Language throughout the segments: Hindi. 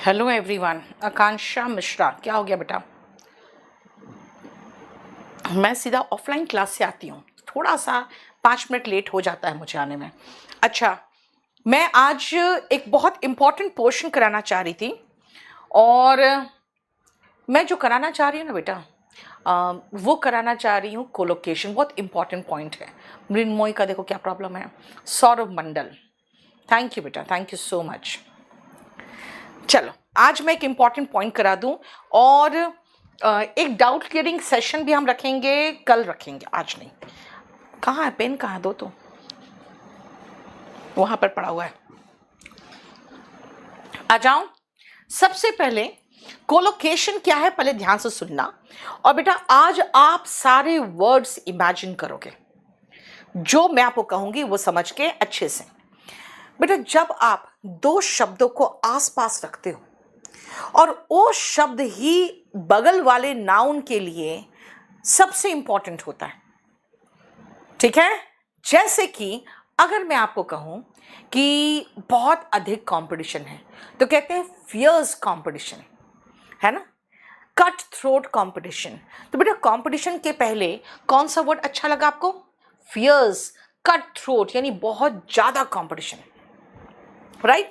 Hello everyone. आकांक्षा मिश्रा, क्या हो गया बेटा? मैं सीधा ऑफलाइन क्लास से आती हूँ, थोड़ा सा 5 मिनट लेट हो जाता है मुझे आने में। अच्छा, मैं आज एक बहुत इम्पोर्टेंट पोर्शन कराना चाह रही थी और मैं जो कराना चाह रही हूँ ना बेटा, वो कराना चाह रही हूँ कोलोकेशन। बहुत इंपॉर्टेंट पॉइंट है। मृन्मयी का देखो क्या प्रॉब्लम है। सौरभ मंडल, थैंक यू बेटा, थैंक यू सो मच। चलो, आज मैं एक इम्पॉर्टेंट पॉइंट करा दूं और एक डाउट क्लियरिंग सेशन भी हम रखेंगे, कल रखेंगे, आज नहीं। कहाँ है पेन? कहाँ है? दो तो वहां पर पड़ा हुआ है। आ जाऊं। सबसे पहले कोलोकेशन क्या है पहले ध्यान से सुनना। और बेटा आज आप सारे वर्ड्स इमेजिन करोगे, जो मैं आपको कहूंगी वो समझ के अच्छे से। बेटा जब आप दो शब्दों को आसपास रखते हो और वो शब्द ही बगल वाले नाउन के लिए सबसे इंपॉर्टेंट होता है, ठीक है? जैसे कि अगर मैं आपको कहूं कि बहुत अधिक कंपटीशन है तो कहते हैं फियर्स कंपटीशन, है ना? Cut throat competition. तो बेटा कंपटीशन के पहले कौन सा वर्ड अच्छा लगा आपको? फियर्स। कट थ्रोट यानी बहुत ज्यादा कंपटीशन, राइट?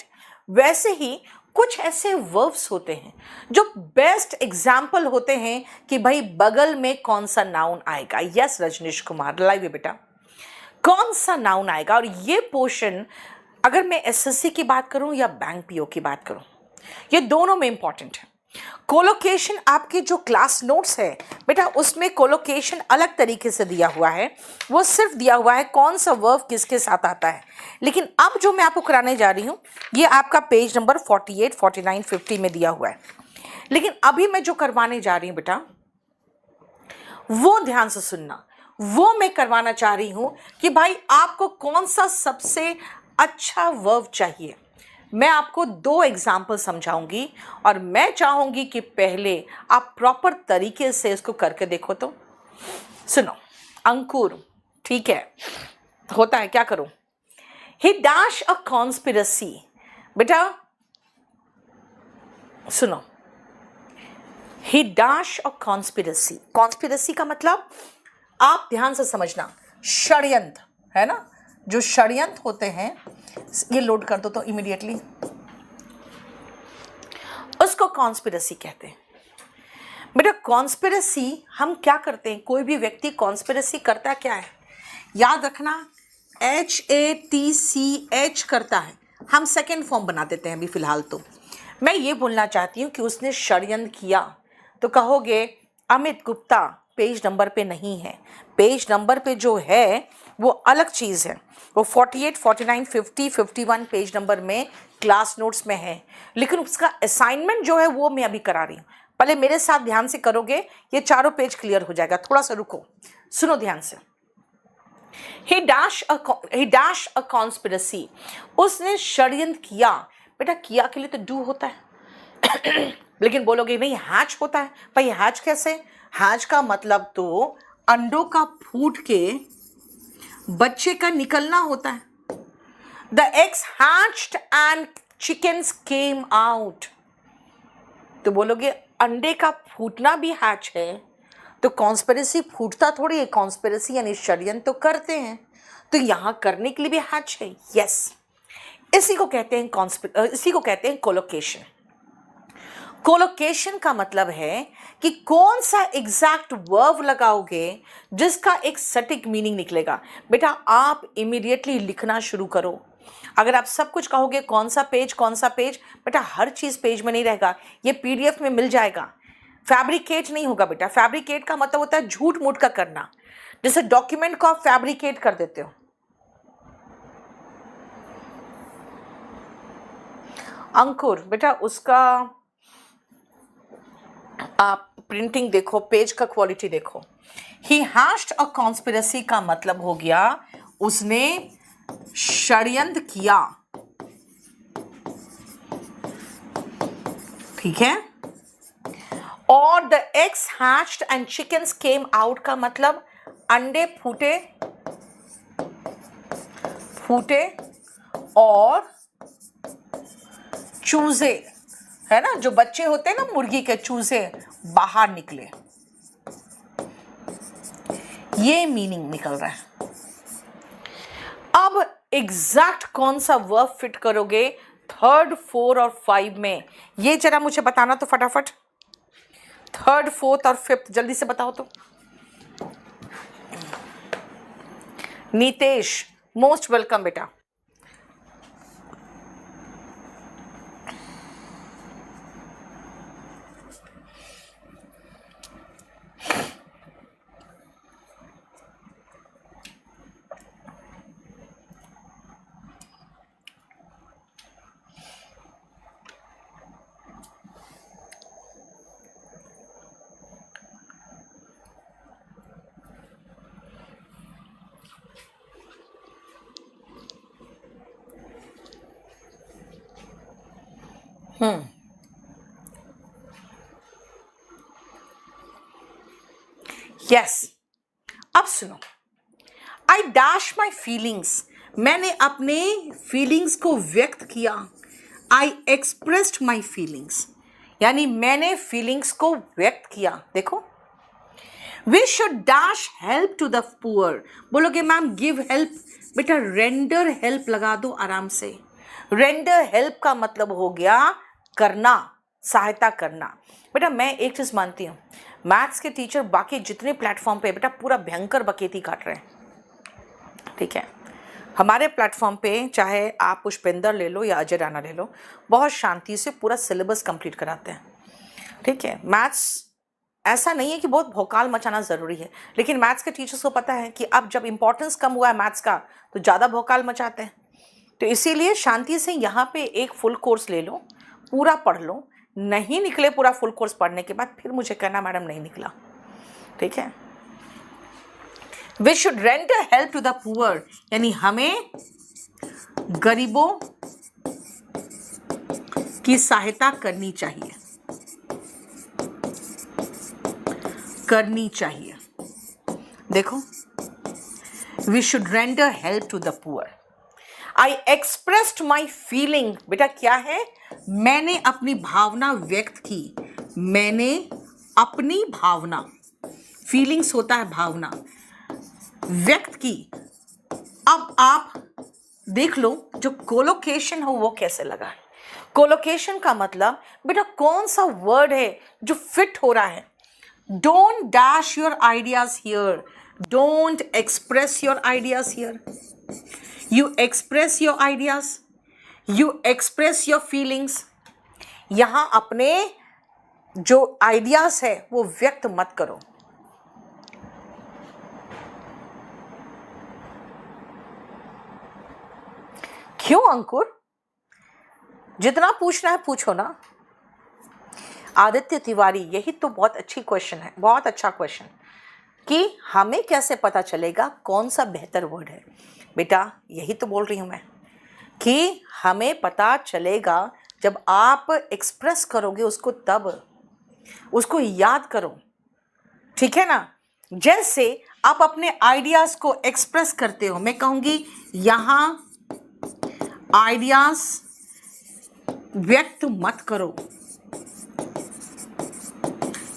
वैसे ही कुछ ऐसे वर्ब्स होते हैं जो बेस्ट एग्जाम्पल होते हैं कि भाई बगल में कौन सा नाउन आएगा। यस रजनीश कुमार, लाइव है बेटा, कौन सा नाउन आएगा। और ये पोर्शन अगर मैं एसएससी की बात करूं या बैंक पीओ की बात करूं, ये दोनों में इंपॉर्टेंट है। कोलोकेशन आपके जो क्लास नोट्स है बेटा, उसमें कोलोकेशन अलग तरीके से दिया हुआ है। वो सिर्फ दिया हुआ है कौन सा वर्ब किसके साथ आता है। लेकिन अब जो मैं आपको कराने जा रही हूं ये आपका पेज नंबर 48, 49, 50 में दिया हुआ है। लेकिन अभी मैं जो करवाने जा रही हूं बेटा, वो ध्यान से सुनना। वो मैं करवाना चाह रही हूं कि भाई आपको कौन सा सबसे अच्छा वर्ब चाहिए। मैं आपको दो एग्जाम्पल समझाऊंगी और मैं चाहूंगी कि पहले आप प्रॉपर तरीके से इसको करके देखो। तो सुनो, अंकुर, ठीक है, होता है, क्या करूं? ही डैश अ कॉन्स्पिरसी। बेटा सुनो, ही डैश अ कॉन्स्पिरसी। कॉन्स्पिरसी का मतलब आप ध्यान से समझना, षड्यंत्र, है ना? जो षड्यंत्र होते हैं, ये लोड कर दो तो इमीडिएटली, उसको कॉन्स्पिरसी कहते हैं। बेटा कॉन्स्पिरसी हम क्या करते हैं, कोई भी व्यक्ति कॉन्स्पिरसी करता क्या है, याद रखना, HATCH करता है। हम सेकेंड फॉर्म बना देते हैं अभी फिलहाल। तो मैं ये बोलना चाहती हूँ कि उसने षड्यंत्र किया तो कहोगे अमित गुप्ता पेज नंबर पे नहीं है। पेज नंबर पे जो है वो अलग चीज़ है, वो 48, 49, 50, 51 पेज नंबर में क्लास नोट्स में है। लेकिन उसका असाइनमेंट जो है वो मैं अभी करा रही हूँ। पहले मेरे साथ ध्यान से करोगे, ये चारों पेज क्लियर हो जाएगा। थोड़ा सा रुको, सुनो ध्यान से। He dash a conspiracy. उसने षड्यंत्र किया। बेटा किया के लिए तो डू होता है लेकिन बोलोगे नहीं हैच होता है। भाई हैच कैसे? हैच का मतलब तो अंडों का फूट के बच्चे का निकलना होता है। The eggs hatched and chickens came out. तो बोलोगे अंडे का फूटना भी हैच है, तो कॉन्स्पिरेसी फूटता थोड़ी है। कॉन्स्पिरेसी यानी षड्यंत्र तो करते हैं, तो यहां करने के लिए भी हैच है। यस, इसी को कहते हैं इसी को कहते हैं कोलोकेशन। कोलोकेशन का मतलब है कि कौन सा एग्जैक्ट वर्ब लगाओगे जिसका एक सटीक मीनिंग निकलेगा। बेटा आप इमीडिएटली लिखना शुरू करो। अगर आप सब कुछ कहोगे कौन सा पेज कौन सा पेज, बेटा हर चीज पेज में नहीं रहेगा, ये पीडीएफ में मिल जाएगा। फैब्रिकेट नहीं होगा बेटा। फैब्रिकेट का मतलब होता है झूठ मूठ का करना, जैसे डॉक्यूमेंट को आप फैब्रिकेट कर देते हो। अंकुर बेटा उसका आप प्रिंटिंग देखो, पेज का क्वालिटी देखो। ही हैश्ड अ कॉन्स्पिरसी का मतलब हो गया उसने षड्यंत्र किया, ठीक है? और the eggs hatched and chickens came out का मतलब अंडे फूटे फूटे और चूजे है ना, जो बच्चे होते हैं ना मुर्गी के, चूजे बाहर निकले, ये मीनिंग निकल रहा है। अब एग्जैक्ट कौन सा वर्ब फिट करोगे 3rd, 4 और 5 में, ये जरा मुझे बताना तो फटाफट। 3rd, 4th और 5th जल्दी से बताओ तो। नीतेश, मोस्ट वेलकम बेटा। यस, अब सुनो। आई डैश माई फीलिंग्स, मैंने अपने फीलिंग्स को व्यक्त किया। आई एक्सप्रेस्ड माई फीलिंग्स, यानी मैंने फीलिंग्स को व्यक्त किया। देखो, we should dash help to the poor. बोलोगे मैम गिव हेल्प, बेटा रेंडर हेल्प लगा दो आराम से। रेंडर हेल्प का मतलब हो गया करना, सहायता करना। बेटा मैं एक चीज मानती हूँ, मैथ्स के टीचर बाकी जितने प्लेटफॉर्म पे बेटा पूरा भयंकर बकेती काट रहे हैं, ठीक है। हमारे प्लेटफॉर्म पे चाहे आप पुष्पेंद्र ले लो या अजय राणा ले लो, बहुत शांति से पूरा सिलेबस कंप्लीट कराते हैं, ठीक है। मैथ्स ऐसा नहीं है कि बहुत भौकाल मचाना ज़रूरी है, लेकिन मैथ्स के टीचर्स को पता है कि अब जब इंपॉर्टेंस कम हुआ है मैथ्स का तो ज़्यादा भौकाल मचाते हैं। तो इसीलिए शांति से यहाँ पे एक फुल कोर्स ले लो, पूरा पढ़ लो। नहीं निकले पूरा फुल कोर्स पढ़ने के बाद फिर मुझे कहना मैडम नहीं निकला, ठीक है। We should render help to the poor, यानी हमें गरीबों की सहायता करनी चाहिए, करनी चाहिए। देखो, we should render help to the poor. I expressed my feeling, बेटा क्या है, मैंने अपनी भावना व्यक्त की। मैंने अपनी भावना, फीलिंग्स होता है भावना, व्यक्त की। अब आप देख लो जो कोलोकेशन हो वो कैसे लगा है। कोलोकेशन का मतलब बेटा कौन सा वर्ड है जो फिट हो रहा है। Don't dash your ideas here, don't express your ideas here. You express your ideas, you express your feelings. यहां अपने जो आइडियाज है वो व्यक्त मत करो। क्यों अंकुर, जितना पूछना है पूछो ना। आदित्य तिवारी, यही तो बहुत अच्छी क्वेश्चन है, बहुत अच्छा क्वेश्चन, कि हमें कैसे पता चलेगा कौन सा बेहतर वर्ड है। बेटा यही तो बोल रही हूँ मैं कि हमें पता चलेगा जब आप एक्सप्रेस करोगे उसको, तब उसको याद करो, ठीक है ना। जैसे आप अपने आइडियाज को एक्सप्रेस करते हो, मैं कहूँगी यहाँ आइडियाज व्यक्त मत करो,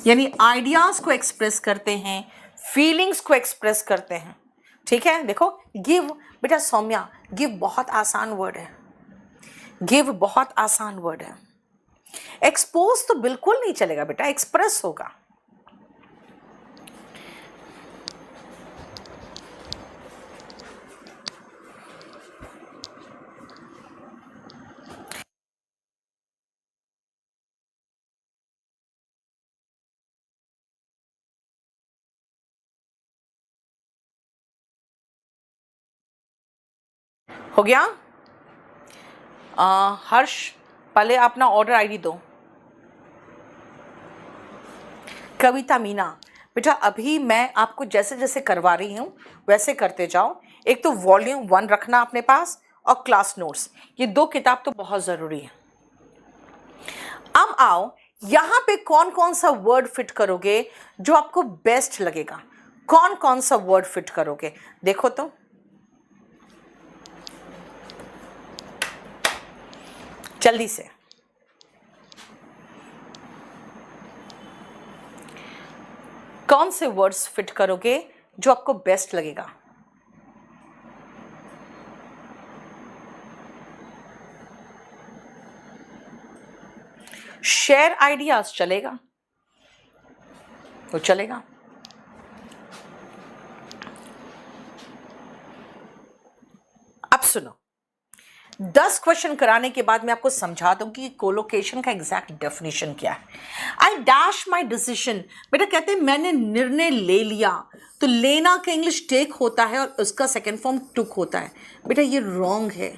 यानी आइडियाज को एक्सप्रेस करते हैं, फीलिंग्स को एक्सप्रेस करते हैं, ठीक है। देखो गिव, बेटा सौम्या गिव बहुत आसान वर्ड है, गिव बहुत आसान वर्ड है। एक्सपोज तो बिल्कुल नहीं चलेगा बेटा, एक्सप्रेस होगा। हो गया। हर्ष पहले अपना ऑर्डर आईडी दो। कविता मीना, बेटा अभी मैं आपको जैसे जैसे करवा रही हूँ वैसे करते जाओ। एक तो वॉल्यूम 1 रखना अपने पास और क्लास नोट्स, ये 2 किताब तो बहुत ज़रूरी है। अब आओ यहाँ पे कौन कौन सा वर्ड फिट करोगे जो आपको बेस्ट लगेगा, कौन कौन सा वर्ड फिट करोगे देखो तो। जल्दी से कौन से वर्ड्स फिट करोगे जो आपको बेस्ट लगेगा? शेयर आइडियाज चलेगा तो चलेगा। अब सुनो, 10 क्वेश्चन कराने के बाद मैं आपको समझा दूं कि कोलोकेशन का एग्जैक्ट डेफिनेशन क्या है। आई डैश माई डिसीजन, बेटा कहते हैं मैंने निर्णय ले लिया, तो लेना का इंग्लिश टेक होता है और उसका सेकेंड फॉर्म टुक होता है। बेटा ये रॉन्ग है।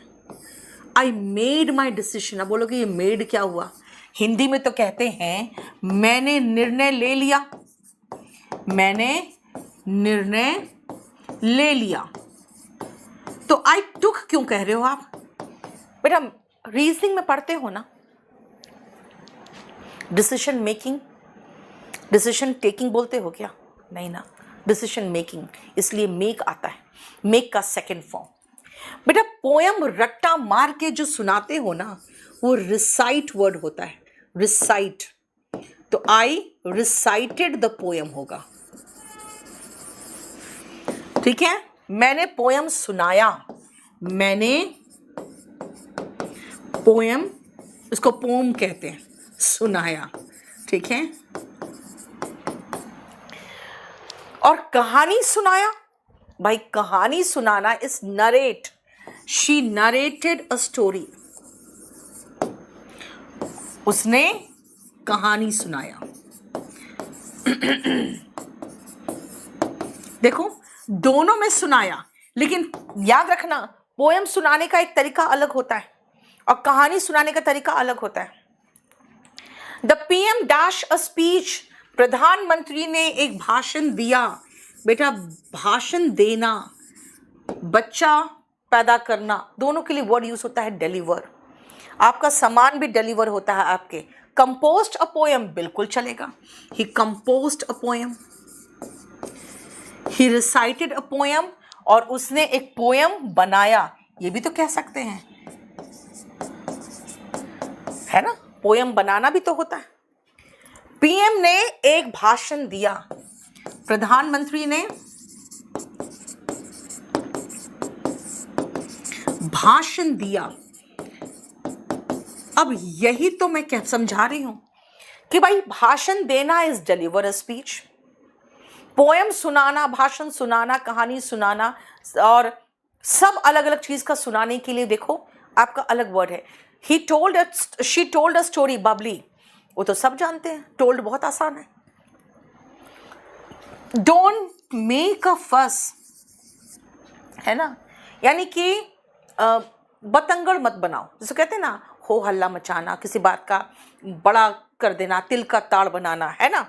आई मेड माई डिसीजन, अब बोलोगे ये मेड क्या हुआ? हिंदी में तो कहते हैं मैंने निर्णय ले लिया, मैंने निर्णय ले लिया, तो आई टुक क्यों कह रहे हो आप? बेटा रीजनिंग में पढ़ते हो ना, डिसीजन मेकिंग, डिसीजन टेकिंग बोलते हो क्या? नहीं ना, डिसीजन मेकिंग, इसलिए मेक आता है, मेक का सेकेंड फॉर्म। बेटा पोयम रट्टा मार के जो सुनाते हो ना, वो रिसाइट वर्ड होता है, रिसाइट। तो आई रिसाइटेड द पोयम होगा, ठीक है। मैंने पोयम सुनाया, मैंने पोयम, इसको पोम कहते हैं, सुनाया, ठीक है। और कहानी सुनाया, भाई कहानी सुनाना is narrate, she narrated a story, उसने कहानी सुनाया। देखो दोनों में सुनाया, लेकिन याद रखना पोयम सुनाने का एक तरीका अलग होता है और कहानी सुनाने का तरीका अलग होता है। The PM dash a speech, प्रधानमंत्री ने एक भाषण दिया। बेटा भाषण देना, बच्चा पैदा करना, दोनों के लिए वर्ड यूज होता है डिलीवर। आपका सामान भी डिलीवर होता है आपके। कंपोज्ड अ पोयम बिल्कुल चलेगा, he composed a poem, he recited a poem, और उसने एक पोयम बनाया, ये भी तो कह सकते हैं, है ना। पोयम बनाना भी तो होता है। पीएम ने एक भाषण दिया, प्रधानमंत्री ने भाषण दिया। अब यही तो मैं समझा रही हूं कि भाई भाषण देना is deliver a speech, poem सुनाना, भाषण सुनाना, कहानी सुनाना, और सब अलग अलग चीज का सुनाने के लिए देखो आपका अलग वर्ड है। He told, she told a story, Babli, वो तो सब जानते हैं, टोल्ड बहुत आसान है। डोंट मेक अ फस, है ना, यानी कि बतंगड़ मत बनाओ, जैसे कहते हैं ना, हो हल्ला मचाना, किसी बात का बड़ा कर देना, तिल का ताड़ बनाना, है ना।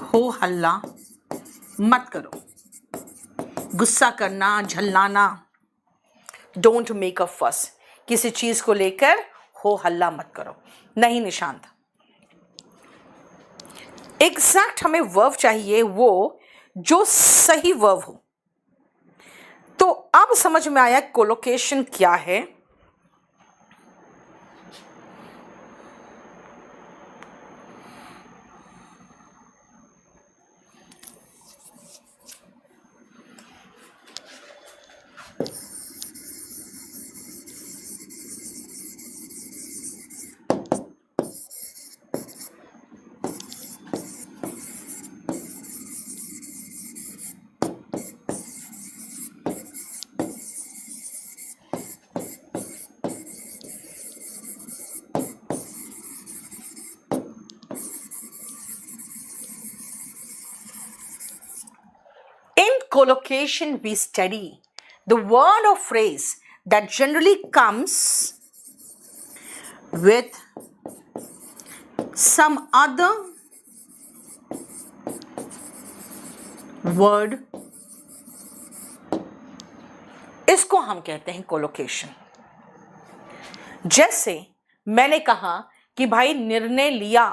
हो हल्ला मत करो, गुस्सा करना, झल्लाना, डोंट मेक अ फस, किसी चीज को लेकर हो हल्ला मत करो। नहीं निशांत, एग्जैक्ट हमें वर्ब चाहिए वो जो सही वर्ब हो। तो अब समझ में आया कोलोकेशन क्या है। Collocation we study the word or phrase that generally comes with some other word, इसको हम कहते हैं कोलोकेशन। जैसे मैंने कहा कि भाई निर्णय लिया,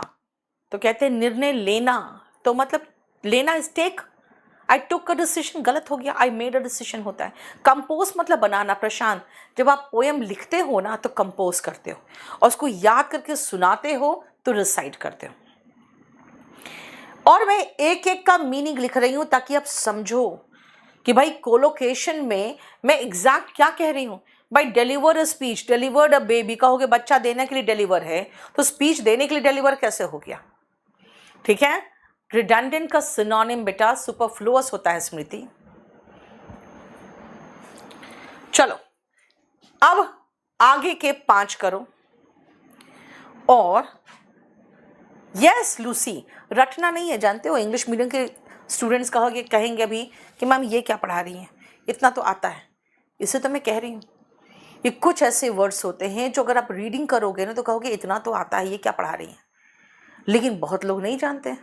तो कहते हैं निर्णय लेना, तो मतलब लेना is take, I took a decision गलत हो गया, आई मेड अ डिसीजन होता है। कंपोज मतलब बनाना। प्रशांत, जब आप पोयम लिखते हो ना तो कंपोज करते हो, और उसको याद करके सुनाते हो तो रिसाइट करते हो। और मैं एक एक का मीनिंग लिख रही हूं ताकि आप समझो कि भाई कोलोकेशन में मैं एग्जैक्ट क्या कह रही हूं। भाई deliver a speech, delivered a baby, कहोगे बच्चा देने के लिए डिलीवर है, तो स्पीच देने के लिए डिलीवर कैसे हो गया? ठीक है, रिडंडेंट का सिनोनिम बेटा सुपरफ्लुअस होता है स्मृति। चलो अब आगे के 5 करो। और यस लूसी, रटना नहीं है, जानते हो इंग्लिश मीडियम के स्टूडेंट्स कहेंगे अभी कि मैम ये क्या पढ़ा रही हैं, इतना तो आता है। इसे तो मैं कह रही हूँ, ये कुछ ऐसे वर्ड्स होते हैं जो अगर आप रीडिंग करोगे ना तो कहोगे इतना तो आता है, ये क्या पढ़ा रही हैं। लेकिन बहुत लोग नहीं जानते हैं,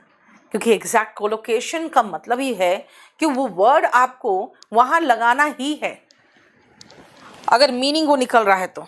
क्योंकि एग्जैक्ट कोलोकेशन का मतलब ही है कि वो वर्ड आपको वहां लगाना ही है, अगर मीनिंग वो निकल रहा है तो।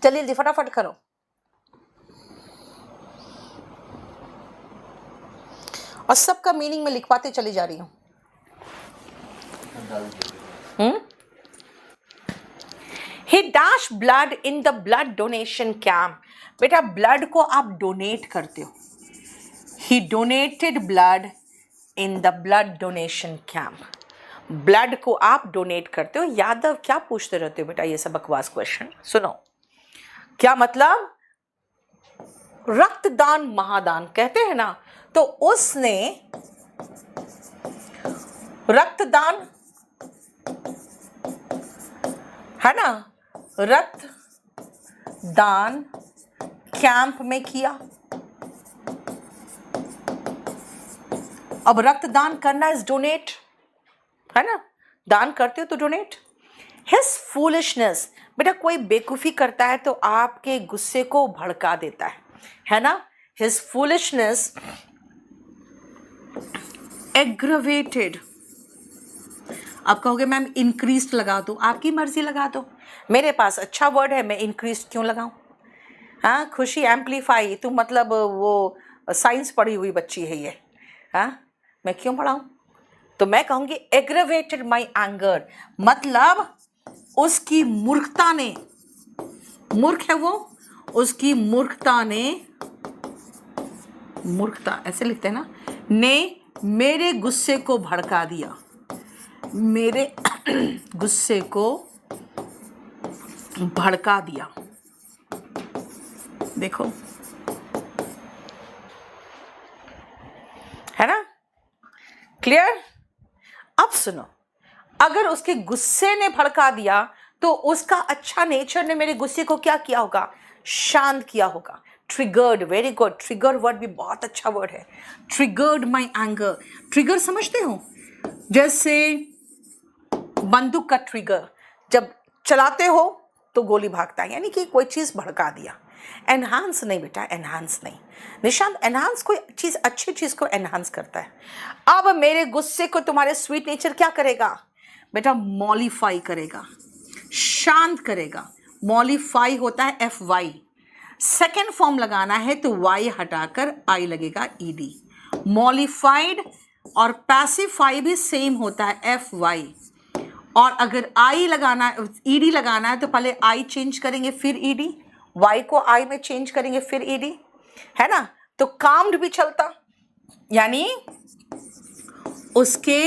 चलिए जल्दी फटाफट करो। और सबका मीनिंग में लिखवाते चली जा रही हूं। He dashed blood in the blood donation camp. बेटा ब्लड को आप डोनेट करते हो। He donated blood in the blood donation camp. Blood को आप डोनेट करते हो। यादव क्या पूछते रहते हो बेटा ये सब बकवास क्वेश्चन? सुनो, क्या मतलब? रक्तदान महादान कहते हैं ना, तो उसने रक्तदान है ना, रक्तदान कैंप में किया। अब रक्तदान करना इज डोनेट, है ना, दान करते हो तो डोनेट। हिज फूलिशनेस, बेटा कोई बेवकूफ़ी करता है तो आपके गुस्से को भड़का देता है ना। His foolishness aggravated. आप कहोगे मैम इंक्रीज लगा दो, आपकी मर्जी लगा दो, मेरे पास अच्छा वर्ड है, मैं इंक्रीज क्यों लगाऊं? हाँ खुशी एम्पलीफाई, तू मतलब वो साइंस पढ़ी हुई बच्ची है ये, हाँ मैं क्यों पढ़ाऊं? तो मैं कहूंगी एग्रवेटेड माई एंगर, मतलब उसकी मूर्खता ने, मूर्ख है वो, उसकी मूर्खता ने, मूर्खता ऐसे लिखते हैं ना, ने मेरे गुस्से को भड़का दिया, मेरे गुस्से को भड़का दिया। देखो है ना, क्लियर? अब सुनो, अगर उसके गुस्से ने भड़का दिया तो उसका अच्छा नेचर ने मेरे गुस्से को क्या किया होगा? शांत किया होगा। Triggered, very good, trigger word भी बहुत अच्छा वर्ड है। ट्रिगर्ड माई एंगर। ट्रिगर समझते हो? जैसे बंदूक का ट्रिगर, जब चलाते हो तो गोली भागता है, यानी कि कोई चीज़ भड़का दिया। एनहांस नहीं बेटा, एनहांस नहीं निशांत, एनहांस कोई चीज़, अच्छी चीज़ को एनहांस करता है। अब मेरे गुस्से को तुम्हारे स्वीट नेचर क्या करेगा बेटा? मॉलिफाई करेगा, शांत करेगा। मॉलिफाई होता है FY, सेकेंड फॉर्म लगाना है तो Y हटाकर I लगेगा ED। मॉलिफाइड और पैसिफाई भी सेम होता है FY, और अगर I लगाना, ED लगाना है तो पहले I चेंज करेंगे फिर ED, Y को I में चेंज करेंगे फिर ED, है ना। तो काम्ड भी चलता, यानी उसके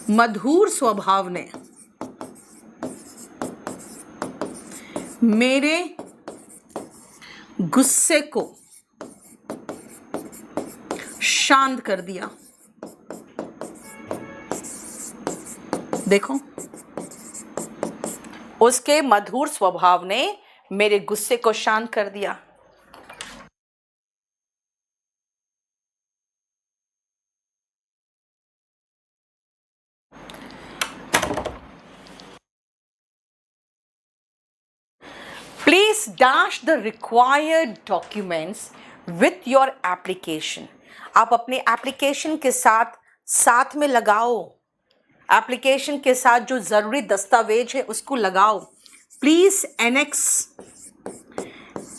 मधुर स्वभाव ने, मेरे गुस्से को शांत कर दिया। देखो, उसके मधुर स्वभाव ने मेरे गुस्से को शांत कर दिया। Please dash the required documents with your application. आप अपने एप्लीकेशन के साथ साथ में लगाओ, एप्लीकेशन के साथ जो जरूरी दस्तावेज है उसको लगाओ। प्लीज एनेक्स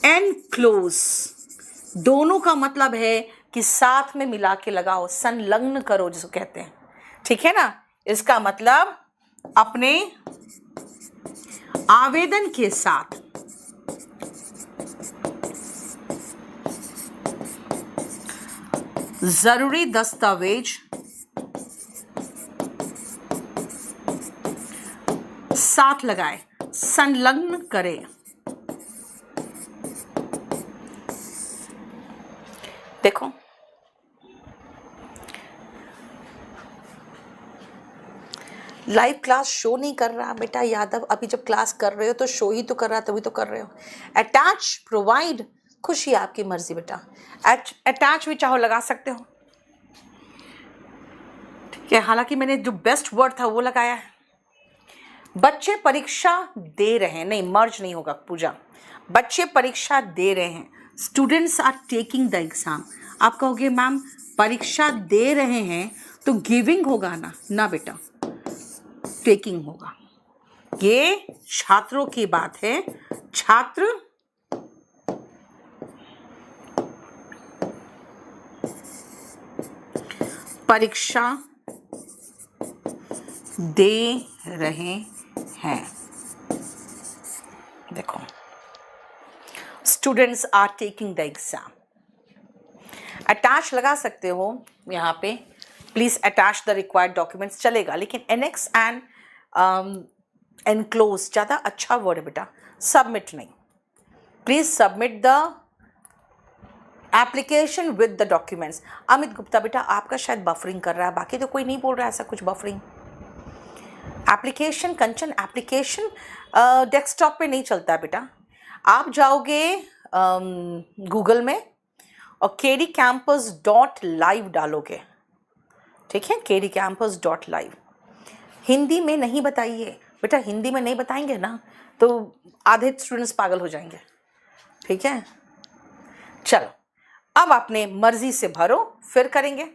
एनक्लोज, दोनों का मतलब है कि साथ में मिला के लगाओ, संलग्न करो जिसको कहते हैं, ठीक है ना। इसका मतलब अपने आवेदन के साथ जरूरी दस्तावेज साथ लगाए, संलग्न करें। देखो, लाइव क्लास शो नहीं कर रहा बेटा यादव, अभी जब क्लास कर रहे हो तो शो ही तो कर रहा, तभी तो कर रहे हो। अटैच, प्रोवाइड, खुशी आपकी मर्जी बेटा, अटैच भी चाहो लगा सकते हो, ठीक है। हालांकि मैंने जो बेस्ट वर्ड था वो लगाया है। बच्चे परीक्षा दे रहे हैं, नहीं मर्ज नहीं होगा पूजा, बच्चे परीक्षा दे रहे हैं, students are taking the exam. आप कहोगे मैम परीक्षा दे रहे हैं तो गिविंग होगा ना, ना बेटा टेकिंग होगा। ये छात्रों की बात है, छात्र परीक्षा दे रहे हैं। देखो, students are taking the exam. Attach लगा सकते हो यहाँ पे, please attach the required documents चलेगा, लेकिन एनेक्स एंड एनक्लोज ज़्यादा अच्छा वर्ड है बेटा, सबमिट नहीं। Please submit the application with the documents. Amit Gupta बेटा आपका शायद बफरिंग कर रहा है, बाकी तो कोई नहीं बोल रहा है ऐसा कुछ बफरिंग। एप्लीकेशन कंचन, एप्लीकेशन डेस्कटॉप पे नहीं चलता है बेटा। आप जाओगे गूगल में और kdcampus.live डालोगे, ठीक है, kdcampus.live। हिंदी में नहीं बताइए बेटा, हिंदी में नहीं बताएंगे ना तो आधे स्टूडेंट्स पागल हो जाएंगे, ठीक है। चलो अब अपने मर्जी से भरो, फिर करेंगे।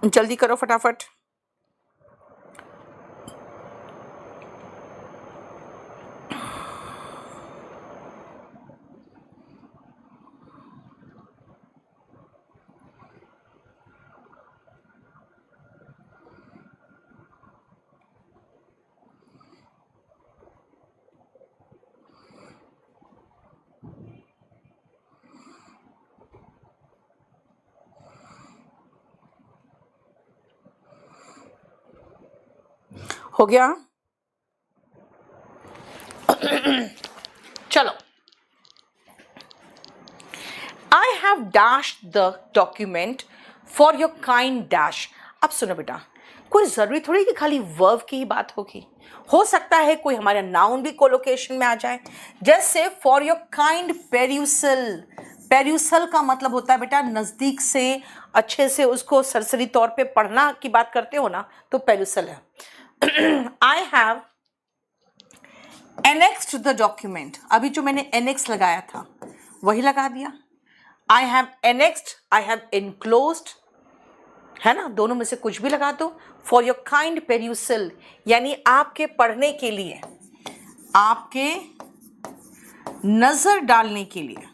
जल्दी करो फटाफट। हो गया, चलो। I have dash the document for your kind dash. अब सुनो बेटा, कोई जरूरी थोड़ी कि खाली वर्ब की ही बात होगी, हो सकता है कोई हमारा नाउन भी कोलोकेशन में आ जाए। जैसे फॉर योर काइंड पेर्यूसल, पेर्यूसल का मतलब होता है बेटा नजदीक से अच्छे से उसको सरसरी तौर पे पढ़ना की बात करते हो ना, तो पेर्यूसल है। I have annexed the document, अभी जो मैंने एनेक्स लगाया था वही लगा दिया. I have annexed, I have enclosed, है ना, दोनों में से कुछ भी लगा दो. फॉर योर काइंड पेरूसल, यानी आपके पढ़ने के लिए, आपके नजर डालने के लिए.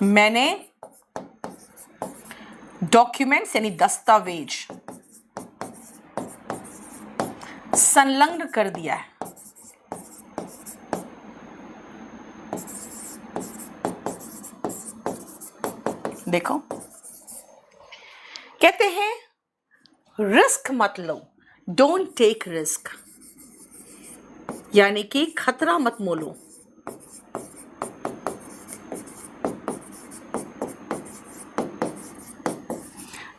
मैंने डॉक्यूमेंट्स यानी दस्तावेज संलग्न कर दिया है. देखो, कहते हैं रिस्क मत लो, डोंट टेक रिस्क, यानी कि खतरा मत मोलो.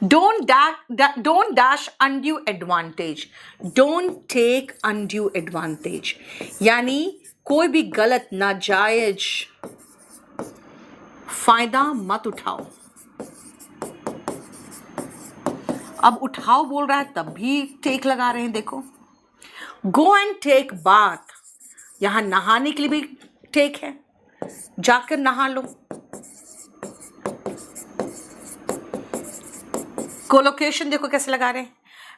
Don't dash undue advantage. Don't take undue advantage. यानी कोई भी गलत नाजायज फायदा मत उठाओ. अब उठाओ बोल रहा है तब भी टेक लगा रहे हैं. देखो, गो एंड टेक बाथ, यहां नहाने के लिए भी टेक है, जाकर नहा लो. कोलोकेशन देखो कैसे लगा रहे हैं.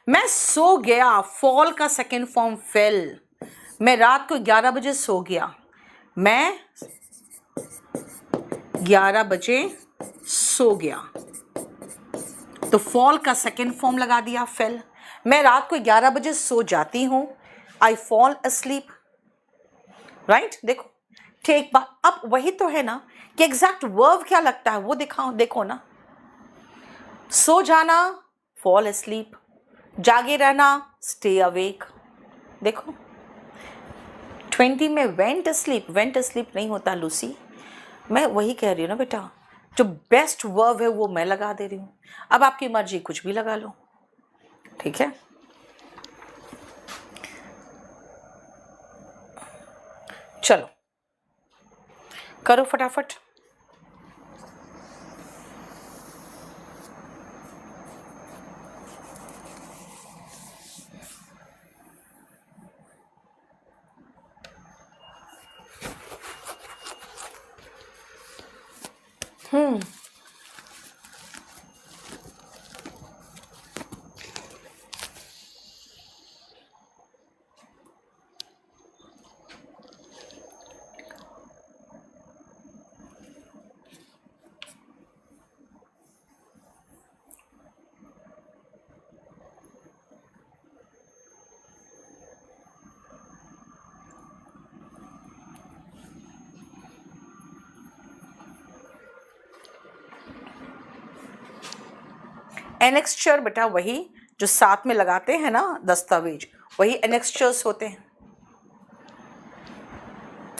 मैं सो गया, फॉल का सेकेंड फॉर्म फेल. मैं रात को 11 बजे सो गया, मैं 11 बजे सो गया, तो फॉल का सेकेंड फॉर्म लगा दिया फेल. मैं रात को 11 बजे सो जाती हूं, आई फॉल अस्लीप. राइट, देखो टेक बात. अब वही तो है ना कि एग्जैक्ट वर्ब क्या लगता है वो दिखाओ. देखो ना, सो जाना फॉल asleep, जागे रहना स्टे अवेक. देखो 20 में वेंट asleep नहीं होता लूसी. मैं वही कह रही हूँ ना बेटा, जो बेस्ट वर्ब है वो मैं लगा दे रही हूँ. अब आपकी मर्जी, कुछ भी लगा लो, ठीक है. चलो करो फटाफट. एनेक्स्चर बेटा वही जो साथ में लगाते हैं ना दस्तावेज, वही एनेक्स्चर्स होते हैं.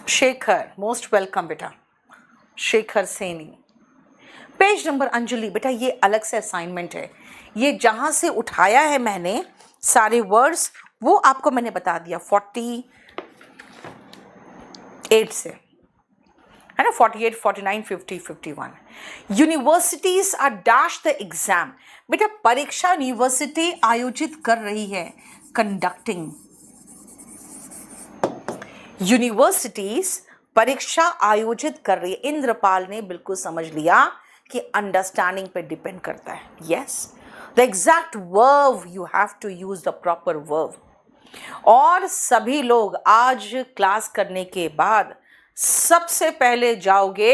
शेखर, मोस्ट वेलकम बेटा, शेखर सैनी. पेज नंबर अंजलि बेटा, ये अलग से असाइनमेंट है. ये जहां से उठाया है मैंने सारे वर्ड्स, वो आपको मैंने बता दिया 48 से, है ना. 48, 49, 50, 51. Universities are dash the exam. बेटा परीक्षा यूनिवर्सिटी आयोजित कर रही है, कंडक्टिंग. यूनिवर्सिटीज परीक्षा आयोजित कर रही है. इंद्रपाल ने बिल्कुल समझ लिया कि अंडरस्टैंडिंग पे डिपेंड करता है. Yes, the exact verb you have to use the proper verb. और सभी लोग आज क्लास करने के बाद सबसे पहले जाओगे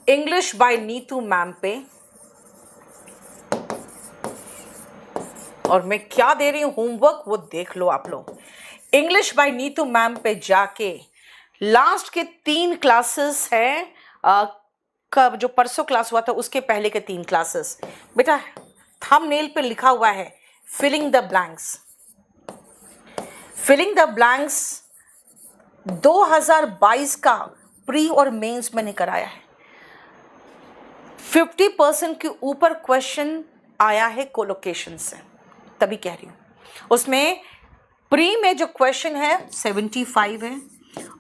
इंग्लिश बाय नीतू मैम पे, और मैं क्या दे रही हूं होमवर्क वो देख लो आप लोग. इंग्लिश बाय नीतू मैम पे जाके लास्ट के 3 क्लासेस है, कब जो परसों क्लास हुआ था उसके पहले के 3 क्लासेस. बेटा थंबनेल पे लिखा हुआ है filling the blanks. Filling the blanks 2022 का प्री और मेंस मैंने कराया है. 50% के ऊपर क्वेश्चन आया है कोलोकेशन से, तभी कह रही हूँ. उसमें प्री में जो क्वेश्चन है 75 है,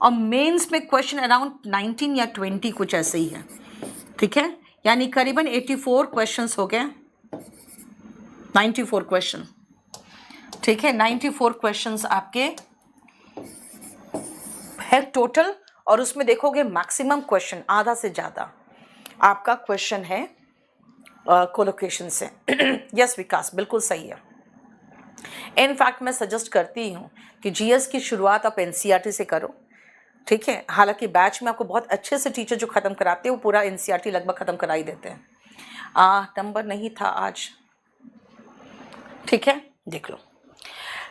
और मेंस में क्वेश्चन अराउंड 19 या 20 कुछ ऐसे ही है. ठीक है, यानी करीबन 84 क्वेश्चंस हो गए, 94 क्वेश्चन, ठीक है, 94 क्वेश्चंस आपके है टोटल। और उसमें देखोगे मैक्सिमम क्वेश्चन, आधा से ज़्यादा आपका क्वेश्चन है कोलोकेशन से। यस विकास, बिल्कुल सही है। इनफैक्ट मैं सजेस्ट करती हूँ कि जीएस की शुरुआत आप एनसीईआरटी से करो, ठीक है। हालांकि बैच में आपको बहुत अच्छे से टीचर जो ख़त्म कराते हैं वो पूरा एनसीईआरटी लगभग ख़त्म करा ही देते हैं। नंबर नहीं था आज, ठीक है, देख लो।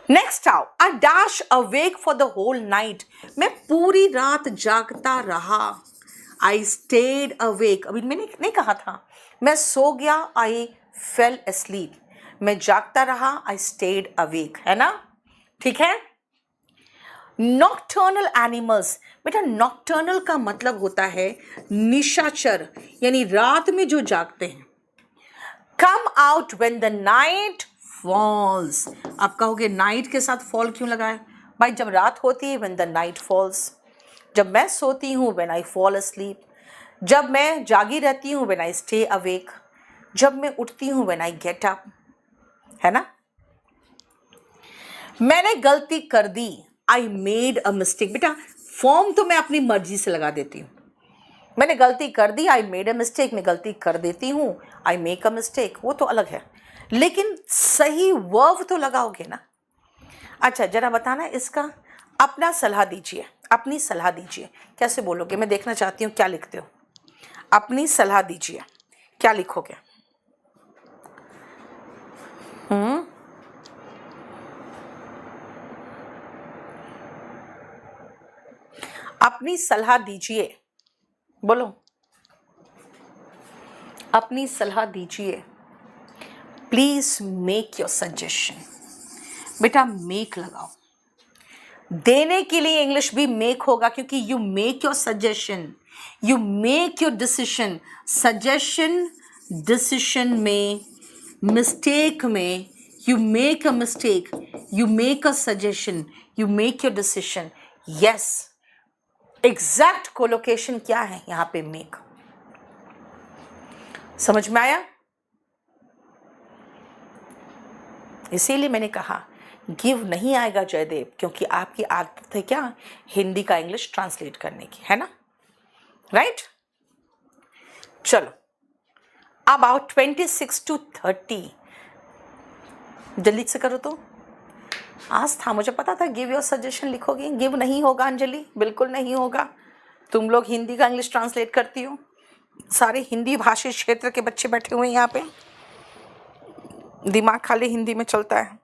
नेक्स्ट आओ, I dash awake for the whole night, मैं पूरी रात जागता रहा। आई स्टेड अवेक, अभी मैंने नहीं कहा था मैं सो गया, आई फेल asleep, मैं जागता रहा, आई स्टेड अवेक, है ना, ठीक है। नॉक्टर्नल एनिमल्स, बेटा नॉक्टर्नल का मतलब होता है निशाचर, यानी रात में जो जागते हैं। Come out when the night falls, आप कहोगे नाइट के साथ फॉल क्यों लगाए भाई, जब रात होती है व्हेन द नाइट फॉल्स, जब मैं सोती हूँ व्हेन आई फॉल asleep, जब मैं जागी रहती हूँ व्हेन आई स्टे अवेक, जब मैं उठती हूँ व्हेन आई गेट अप, है ना। मैंने गलती कर दी, आई मेड अ मिस्टेक, बेटा फॉर्म तो मैं अपनी मर्जी से लगा देती हूँ। मैंने गलती कर दी, आई मेड अ मिस्टेक, मैं गलती कर देती हूँ, आई मेक अ मिस्टेक, वो तो अलग है, लेकिन सही वर्ब तो लगाओगे ना। अच्छा जरा बताना इसका अपना सलाह दीजिए, अपनी सलाह दीजिए, कैसे बोलोगे, मैं देखना चाहती हूँ क्या लिखते हो। अपनी सलाह दीजिए, क्या लिखोगे। अपनी सलाह दीजिए, बोलो अपनी सलाह दीजिए। प्लीज मेक योर सजेशन, बेटा मेक लगाओ, देने के लिए इंग्लिश भी मेक होगा, क्योंकि you make your suggestion, you make your decision. Suggestion decision में, मिस्टेक में, you make a mistake, you make a suggestion, you make your decision. Yes, exact collocation क्या है यहां पे, मेक। समझ में आया। इसीलिए मैंने कहा गिव नहीं आएगा जयदेव, क्योंकि आपकी आदत है क्या, हिंदी का इंग्लिश ट्रांसलेट करने की, है ना, राइट। चलो अबाउट 26 to 30, जल्दी से करो तो। आज था, मुझे पता था गिव योर सजेशन लिखोगे, गिव नहीं होगा अंजलि, बिल्कुल नहीं होगा। तुम लोग हिंदी का इंग्लिश ट्रांसलेट करती हो, सारे हिंदी भाषी क्षेत्र के बच्चे बैठे हुए हैं यहाँ पे, दिमाग खाली हिंदी में चलता है।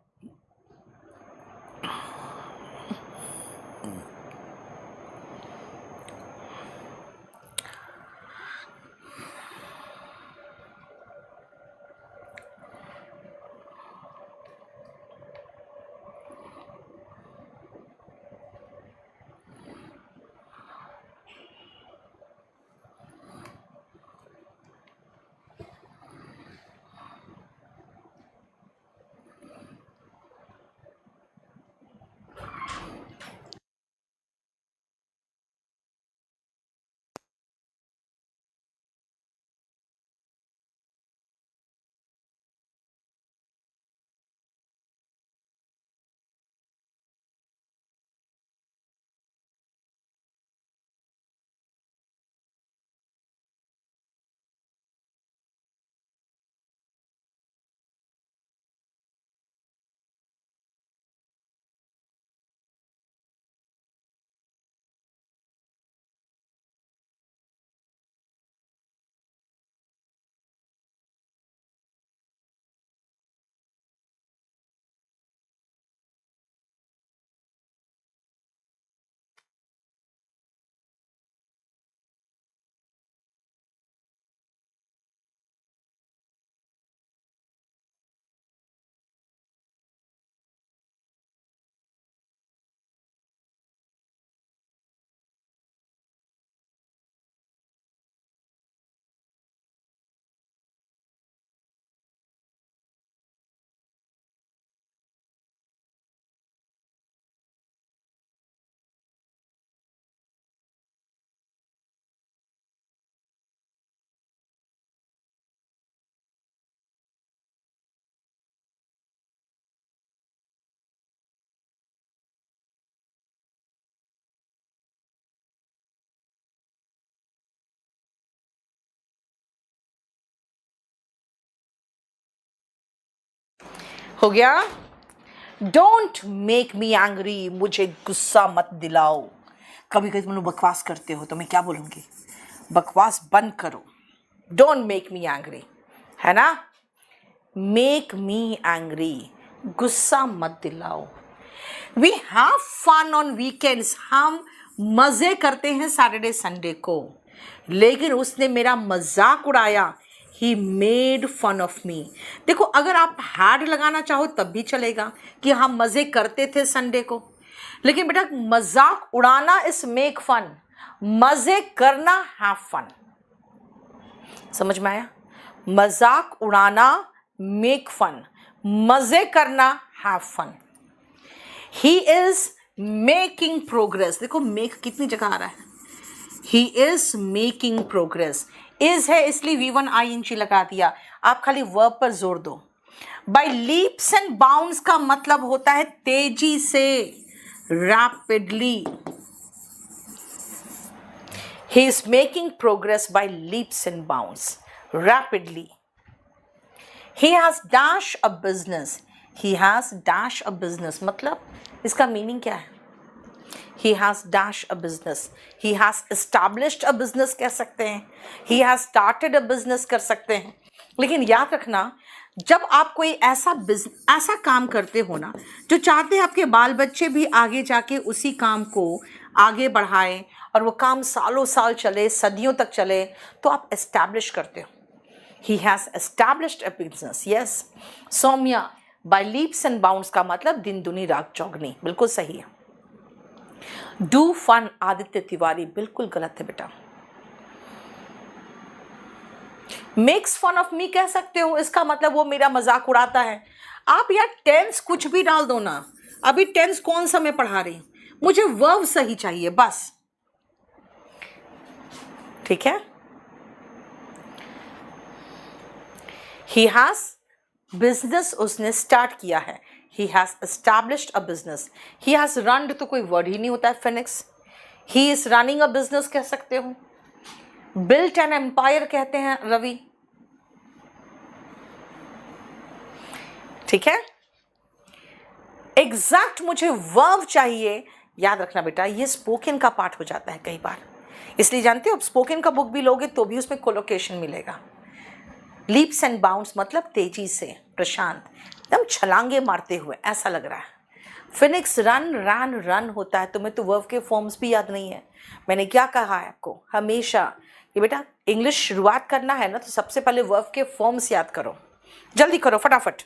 हो गया? डोंट मेक मी एंग्री, मुझे गुस्सा मत दिलाओ। कभी कभी तुम लोग बकवास करते हो तो मैं क्या बोलूँगी? बकवास बंद करो। डोंट मेक मी एंग्री, है ना? मेक मी एंग्री, गुस्सा मत दिलाओ। We have fun on weekends, हम मज़े करते हैं सैटरडे संडे को, लेकिन उसने मेरा मजाक उड़ाया। He made fun of me. देखो, अगर आप हैड लगाना चाहो तब भी चलेगा कि हम मज़े करते थे संडे को, लेकिन बेटा मजाक उड़ाना इस मेक फन, मज़े करना हैव फन। समझ में आया? मजाक उड़ाना मेक फन, मज़े करना have fun. He is making progress. देखो मेक कितनी जगह आ रहा है। He is making progress, is है इसलिए V1 ING लगा दिया। आप खाली वर्ब पर जोर दो। बाय लीप्स एंड बाउंड्स का मतलब होता है तेजी से, rapidly. He is making progress by leaps and bounds, rapidly. He has dash a business, he has dash a business मतलब इसका मीनिंग क्या है? He has dash a business, he has established a business कह सकते हैं, he has started a business कर सकते हैं। लेकिन याद रखना, जब आप कोई ऐसा काम करते हो ना जो चाहते हैं आपके बाल बच्चे भी आगे जाके उसी काम को आगे बढ़ाएं और वो काम सालों साल चले, सदियों तक चले, तो आप एस्टैब्लिश करते हो। He has established a business, yes। Saumya, by leaps and bounds का मतलब दिन दुनी रात चौगनी, बिल्कुल सही है। डू फन आदित्य तिवारी, बिल्कुल गलत है बेटा। मेक्स फन ऑफ मी कह सकते हो, इसका मतलब वो मेरा मजाक उड़ाता है। आप यार टेंस कुछ भी डाल दो ना, अभी टेंस कौन सा मैं पढ़ा रही हूं, मुझे वर्ब सही चाहिए बस, ठीक है? ही हैज बिजनेस, उसने स्टार्ट किया है। He has established a business. He has run तो कोई वर्ड ही नहीं होता है Phoenix. He is running a business कह सकते हो। बिल्ट एन एम्पायर कहते हैं रवि, ठीक है? एग्जैक्ट मुझे वर्ब चाहिए। याद रखना बेटा, ये स्पोकन का पार्ट हो जाता है कई बार, इसलिए जानते हो आप स्पोकन का बुक भी लोगे तो भी उसमें कोलोकेशन मिलेगा। लीप्स एंड बाउंड्स मतलब तेजी से, प्रशांत एकदम छलांगे मारते हुए ऐसा लग रहा है। फिनिक्स रन रैन रन होता है, तुम्हें तो वर्ब के फॉर्म्स भी याद नहीं है। मैंने क्या कहा है आपको हमेशा कि बेटा इंग्लिश शुरुआत करना है ना तो सबसे पहले वर्ब के फॉर्म्स याद करो। जल्दी करो फटाफट।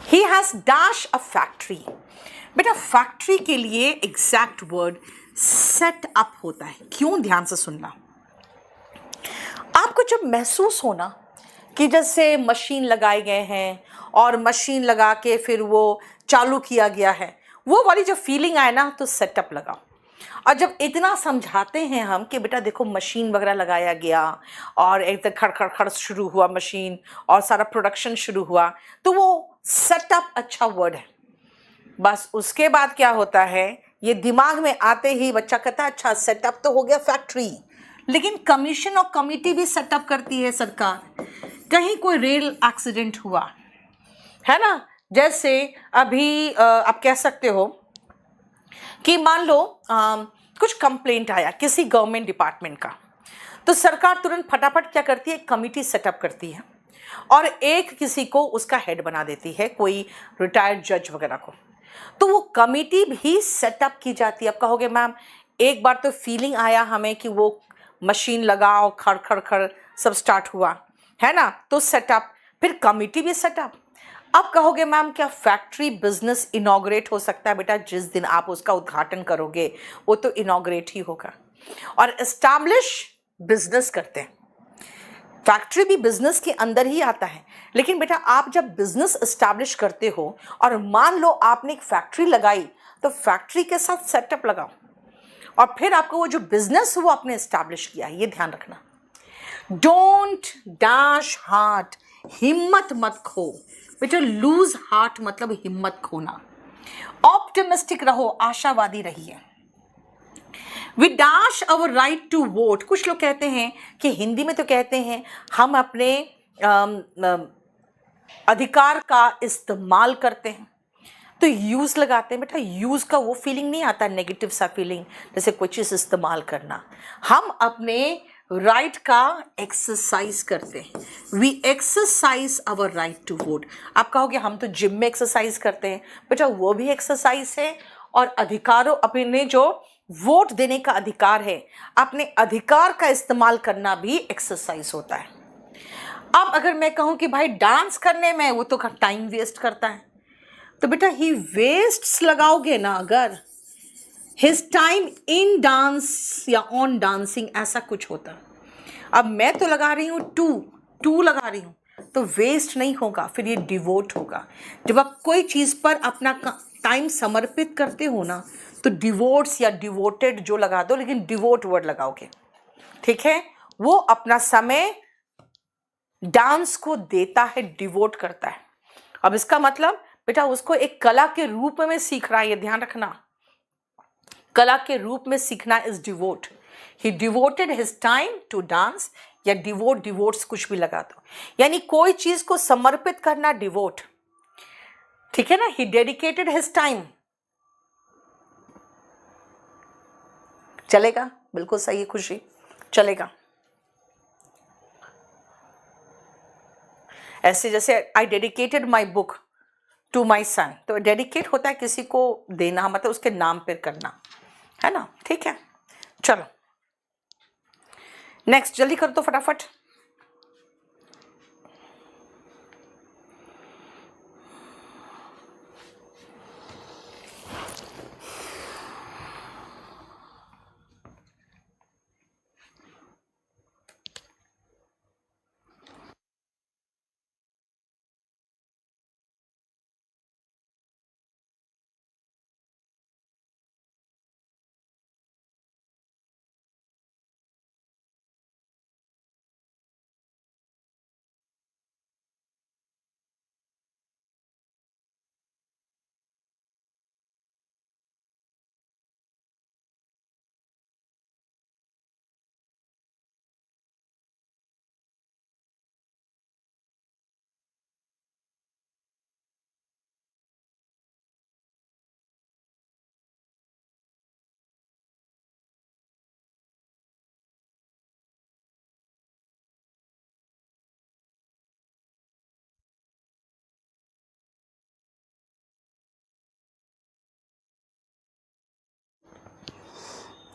ही हैज डैश अ फैक्ट्री। बेटा फैक्ट्री के लिए एग्जैक्ट वर्ड सेट अप होता है। क्यों? ध्यान से सुनना। आपको जब महसूस होना कि जैसे मशीन लगाए गए हैं और मशीन लगा के फिर वो चालू किया गया है, वो वाली जो फीलिंग आए ना, तो सेटअप लगाओ। और जब इतना समझाते हैं हम कि बेटा देखो मशीन वगैरह लगाया गया और एकदम खड़ खड़ खड़ शुरू हुआ मशीन और सारा प्रोडक्शन शुरू हुआ, तो वो सेटअप अच्छा वर्ड है। बस उसके बाद क्या होता है, ये दिमाग में आते ही बच्चा कहता है अच्छा सेटअप तो हो गया फैक्ट्री, लेकिन कमीशन और कमिटी भी सेटअप करती है सरकार। कहीं कोई रेल एक्सीडेंट हुआ है ना, जैसे अभी आप कह सकते हो कि मान लो कुछ कंप्लेंट आया किसी गवर्नमेंट डिपार्टमेंट का, तो सरकार तुरंत फटाफट क्या करती है, कमिटी सेटअप करती है और एक किसी को उसका हेड बना देती है, कोई रिटायर्ड जज वगैरह को। तो वो कमिटी भी सेटअप की जाती है। आप कहोगे मैम एक बार तो फीलिंग आया हमें कि वो मशीन लगाओ, खड़ खड़ खड़ सब स्टार्ट हुआ है ना, तो सेटअप, फिर कमिटी भी सेटअप। अब कहोगे मैम क्या फैक्ट्री बिजनेस इनॉग्रेट हो सकता है? बेटा जिस दिन आप उसका उद्घाटन करोगे वो तो इनॉग्रेट ही होगा। और एस्टैब्लिश बिजनेस करते हैं, फैक्ट्री भी बिजनेस के अंदर ही आता है, लेकिन बेटा आप जब बिजनेस एस्टैब्लिश करते हो और मान लो आपने एक फैक्ट्री लगाई, तो फैक्ट्री के साथ सेटअप लगाओ और फिर आपको वो जो बिजनेस वो आपने एस्टैब्लिश किया है, ये ध्यान रखना। डोंट डैश हार्ट, हिम्मत मत खो बेटा। लूज हार्ट मतलब हिम्मत खोना। ऑप्टिमिस्टिक रहो, आशावादी रहिए। We dash our right to vote. कुछ लोग कहते हैं कि हिंदी में तो कहते हैं हम अपने अधिकार का इस्तेमाल करते हैं, तो यूज़ लगाते हैं। बेटा यूज़ का वो फीलिंग नहीं आता, नेगेटिव सा फीलिंग, जैसे कोई चीज़ इस्तेमाल करना। हम अपने राइट का एक्सरसाइज करते हैं। We exercise our right to vote. आप कहोगे हम तो जिम में एक्सरसाइज करते हैं, बेटा वो भी एक्सरसाइज है। और अधिकारों, अपने जो वोट देने का अधिकार है, अपने अधिकार का इस्तेमाल करना भी एक्सरसाइज होता है। अब अगर मैं कहूँ कि भाई डांस करने में वो तो टाइम वेस्ट करता है, तो बेटा ही वेस्ट्स लगाओगे ना, अगर हिज टाइम इन डांस या ऑन डांसिंग ऐसा कुछ होता। अब मैं तो लगा रही हूँ टू लगा रही हूँ, तो वेस्ट नहीं होगा, फिर ये डिवोट होगा। जब आप कोई चीज़ पर अपना टाइम समर्पित करते हो ना, तो डिवोट्स या डिवोटेड जो लगा दो, लेकिन डिवोट वर्ड लगाओगे, ठीक है। वो अपना समय डांस को देता है, डिवोट करता है। अब इसका मतलब बेटा उसको एक कला के रूप में सीख रहा है, ये ध्यान रखना। कला के रूप में सीखना is devote. He devoted his time to dance, या डिवोट्स कुछ भी लगा दो, यानी कोई चीज को समर्पित करना, डिवोट, ठीक है ना। ही डेडिकेटेड हिज टाइम, चलेगा, बिल्कुल सही है खुशी, चलेगा। ऐसे जैसे I dedicated my book to my son, तो डेडिकेट होता है किसी को देना, मतलब उसके नाम पर करना, है ना, ठीक है। चलो नेक्स्ट, जल्दी कर दो फटाफट।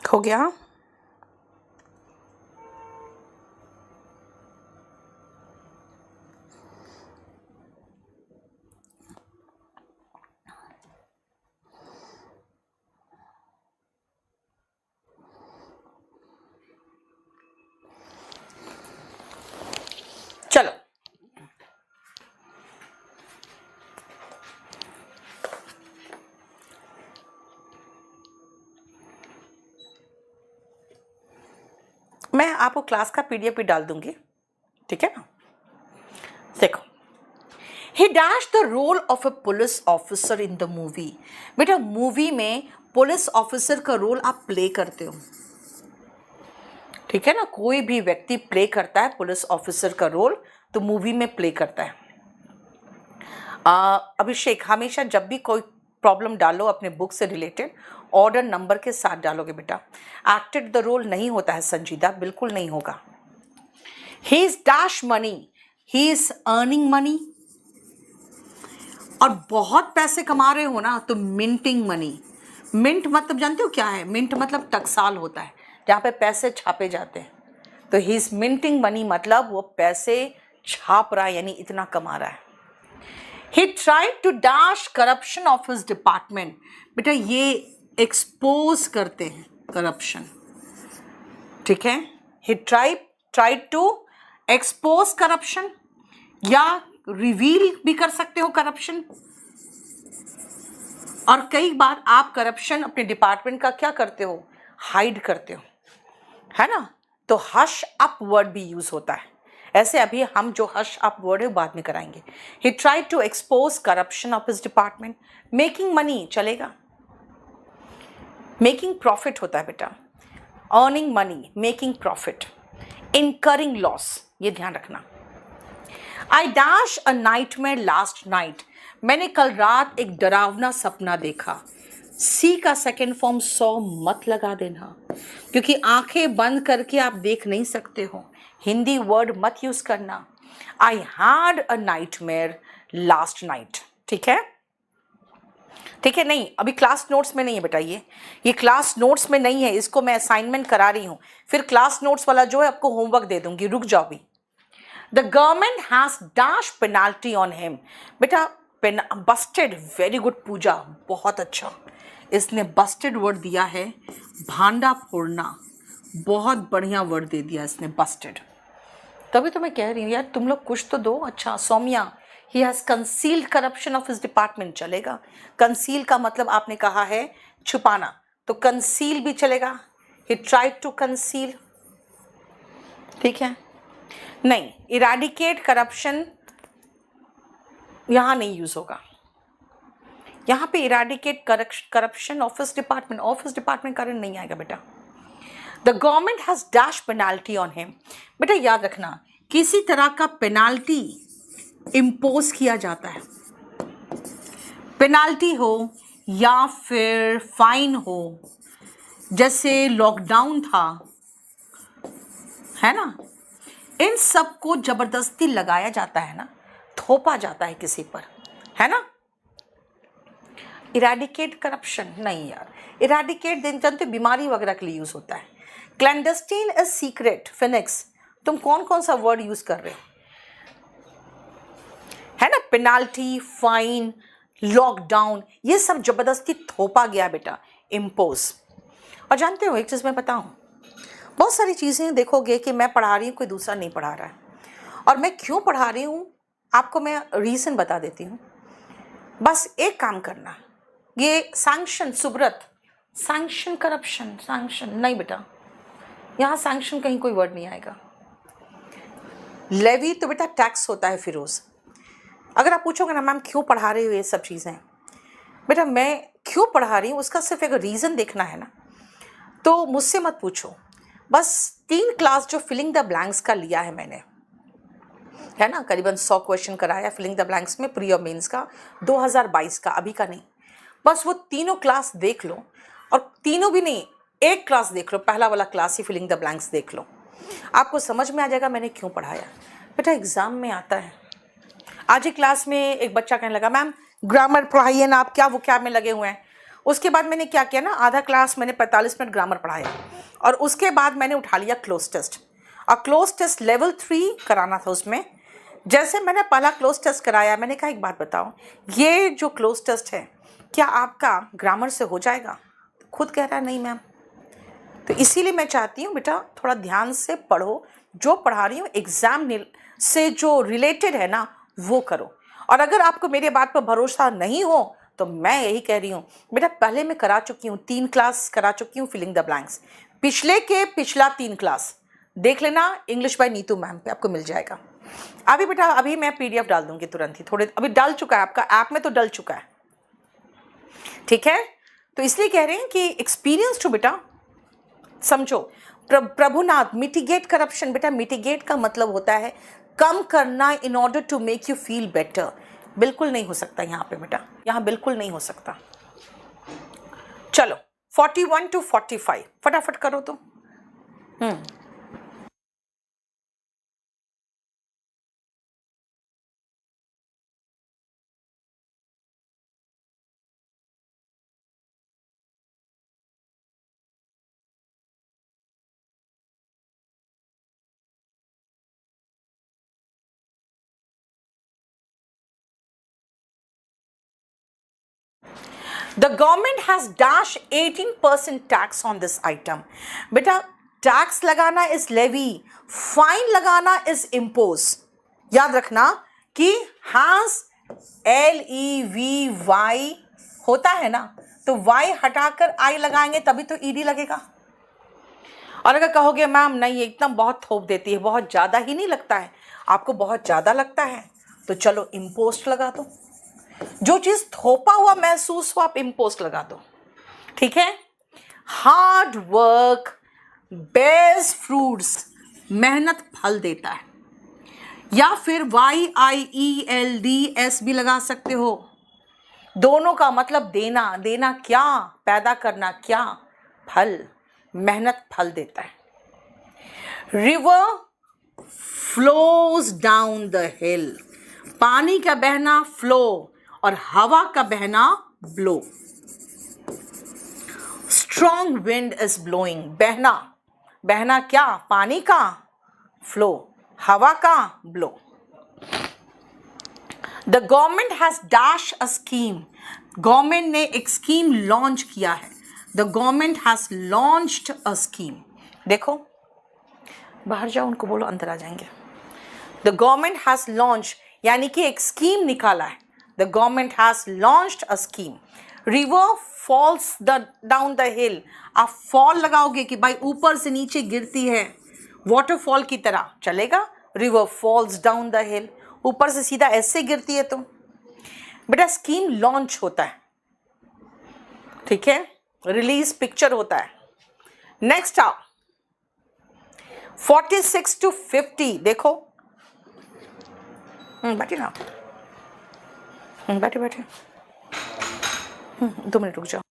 हो गया। चलो मैं आपको क्लास का पीडीएफ भी डाल दूंगी, ठीक है ना। देखो, he dash the role of a police officer in the movie. बेटा मूवी में पुलिस ऑफिसर का रोल आप प्ले करते हो, ठीक है ना। कोई भी व्यक्ति प्ले करता है पुलिस ऑफिसर का रोल, तो मूवी में प्ले करता है। अभिषेक, हमेशा जब भी कोई प्रॉब्लम डालो अपने बुक से रिलेटेड, ऑर्डर नंबर के साथ डालोगे बेटा। एक्टेड द रोल नहीं होता है संजीदा, बिल्कुल नहीं होगा। He is dash money, he is earning money. और बहुत पैसे कमा रहे हो ना तो मिंटिंग मनी। मिंट मतलब जानते हो क्या है? मिंट मतलब टकसाल होता है, जहाँ पे पैसे छापे जाते हैं। तो ही इज मिंटिंग मनी मतलब वो पैसे छाप रहा है, यानी इतना कमा रहा है। He tried to dash corruption of his department। बेटा ये एक्सपोज करते हैं करप्शन, ठीक है। He tried to expose corruption, या रिवील भी कर सकते हो करप्शन। और कई बार आप करप्शन अपने डिपार्टमेंट का क्या करते हो? हाइड करते हो, है ना। तो हश अप वर्ड भी यूज होता है। ऐसे अभी हम जो हश अप वर्ड है बाद में कराएंगे। He tried to expose corruption of his department. Making money चलेगा, मेकिंग प्रॉफिट होता है बेटा। Earning money, making profit. Incurring loss, ये ध्यान रखना। I dash a nightmare last night. मैंने कल रात एक डरावना सपना देखा। सी का सेकेंड फॉर्म सौ मत लगा देना, क्योंकि आंखें बंद करके आप देख नहीं सकते हो। हिंदी वर्ड मत यूज करना। I had a nightmare last night, ठीक है, ठीक है। नहीं, अभी क्लास नोट्स में नहीं है बेटा, ये क्लास नोट्स में नहीं है। इसको मैं असाइनमेंट करा रही हूँ, फिर क्लास नोट्स वाला जो है आपको होमवर्क दे दूंगी, रुक जाओ भी। The government has dash penalty on him. बेटा बस्टेड, वेरी गुड पूजा, बहुत अच्छा। इसने बस्टेड वर्ड दिया है, भांडा फोड़ना, बहुत बढ़िया वर्ड दे दिया इसने, बस्टेड। तभी तो मैं कह रही हूँ यार, तुम लोग कुछ तो दो। अच्छा, Saumya, he has concealed corruption of his department, चलेगा। कंसील का मतलब आपने कहा है छुपाना, तो कंसील भी चलेगा। ही ट्राइड टू कंसील, ठीक है। नहीं, इराडिकेट करप्शन यहां नहीं यूज होगा। यहां पे इराडिकेट करप्शन ऑफिस डिपार्टमेंट कारण नहीं आएगा बेटा। The government has dash penalty on him. बेटा याद रखना, किसी तरह का पेनाल्टी इम्पोज किया जाता है, पेनाल्टी हो या फिर फाइन हो, जैसे लॉकडाउन था, है ना। इन सब को जबरदस्ती लगाया जाता है ना, थोपा जाता है किसी पर, है ना। इराडिकेट करप्शन नहीं यार, इराडिकेट दिन जानते बीमारी वगैरह के लिए यूज होता है। क्लैंडस्टीन इज सीक्रेट। फिनिक्स, तुम कौन कौन सा वर्ड यूज कर रहे हो, है ना। पेनाल्टी, फाइन, लॉकडाउन, ये सब जबरदस्ती थोपा गया बेटा, इम्पोज। और जानते हो एक चीज मैं बताऊं, बहुत सारी चीजें देखोगे कि मैं पढ़ा रही हूँ, कोई दूसरा नहीं पढ़ा रहा है, और मैं क्यों पढ़ा रही हूँ आपको मैं रीजन बता देती हूँ। बस एक काम करना, ये sanction, Subrata, sanction corruption, sanction नहीं बेटा, यहाँ सैंक्शन कहीं कोई वर्ड नहीं आएगा। लेवी तो बेटा टैक्स होता है फिरोज। अगर आप पूछोगे ना मैम क्यों पढ़ा रही हो ये सब चीज़ें, बेटा मैं क्यों पढ़ा रही हूँ उसका सिर्फ एक रीज़न देखना है ना, तो मुझसे मत पूछो। बस 3 क्लास जो फिलिंग द ब्लैंक्स का लिया है मैंने, है ना, करीबन 100 क्वेश्चन कराया फिलिंग द ब्लैंक्स में, प्री और मेंस का 2022 का, अभी का नहीं। बस वो तीनों क्लास देख लो, और तीनों भी नहीं, एक क्लास देख लो, पहला वाला क्लास ही फिलिंग द ब्लैंक्स देख लो, आपको समझ में आ जाएगा मैंने क्यों पढ़ाया। बेटा एग्जाम में आता है। आज ही क्लास में एक बच्चा कहने लगा मैम ग्रामर पढ़ाइए ना, आप क्या वो क्या में लगे हुए हैं। उसके बाद मैंने क्या किया ना, आधा क्लास मैंने 45 मिनट ग्रामर पढ़ाया, और उसके बाद मैंने उठा लिया क्लोज टेस्ट। और क्लोज टेस्ट लेवल 3 कराना था उसमें। जैसे मैंने पहला क्लोज टेस्ट कराया, मैंने कहा एक बात बताओ, ये जो क्लोज टेस्ट है क्या आपका ग्रामर से हो जाएगा? खुद कह रहा है नहीं मैम। तो इसीलिए मैं चाहती हूँ बेटा थोड़ा ध्यान से पढ़ो, जो पढ़ा रही हूँ एग्जाम से जो रिलेटेड है ना वो करो। और अगर आपको मेरे बात पर भरोसा नहीं हो तो मैं यही कह रही हूँ बेटा, पहले मैं करा चुकी हूँ 3 क्लास करा चुकी हूँ फिलिंग द ब्लैंक्स, पिछले के पिछला 3 क्लास देख लेना, इंग्लिश बाय नीतू मैम पे आपको मिल जाएगा। अभी बेटा अभी मैं पीडीएफ डाल दूंगी तुरंत ही, थोड़े अभी डल चुका है आपका ऐप में, तो डल चुका है, ठीक है। तो इसलिए कह रहे हैं कि एक्सपीरियंस टू बेटा समझो। प्रभुनाथ, मिटिगेट करप्शन, बेटा मिटिगेट का मतलब होता है कम करना in order to make you feel better. बिल्कुल नहीं हो सकता यहाँ पे बेटा, यहाँ बिल्कुल नहीं हो सकता। चलो 41 to 45 फटाफट करो तुम। The government has dash 18% tax on this item. बेटा टैक्स लगाना इज लेवी, फाइन लगाना इज इम्पोज। याद रखना कि हैज LEVY होता है ना, तो वाई हटाकर आई लगाएंगे तभी तो ईडी लगेगा। और अगर कहोगे मैम नहीं एकदम बहुत थोप देती है, बहुत ज़्यादा ही नहीं लगता है, आपको बहुत ज़्यादा लगता है, तो चलो इम्पोस्ट लगा दो। जो चीज़ थोपा हुआ महसूस हो आप इम्पोस्ट लगा दो, ठीक है। हार्ड वर्क बेयर्स फ्रूट्स, मेहनत फल देता है। या फिर YIELDS भी लगा सकते हो। दोनों का मतलब देना, देना क्या, पैदा करना क्या, फल, मेहनत फल देता है। रिवर फ्लोज डाउन द हिल, पानी का बहना फ्लो और हवा का बहना blow. Strong wind is blowing, बहना, बहना क्या, पानी का, फ्लो, हवा का, blow. The government has dash a scheme, government ने एक स्कीम लॉन्च किया है। The government has launched a scheme. देखो बाहर जाओ, उनको बोलो अंदर आ जाएंगे। द गवर्नमेंट हैज लॉन्च यानी कि एक स्कीम निकाला है। The government has launched a scheme. River falls down the हिल, आप फॉल लगाओगे कि भाई ऊपर से नीचे गिरती है, वाटरफॉल की तरह चलेगा। रिवर फॉल्स डाउन द हिल, ऊपर से सीधा ऐसे गिरती है तो बेटा स्कीम लॉन्च होता है, ठीक है, रिलीज पिक्चर होता है। नेक्स्ट आओ 46 to 50, देखो बैठे ना, बैठे बैठे 2 मिनट रुक जाओ।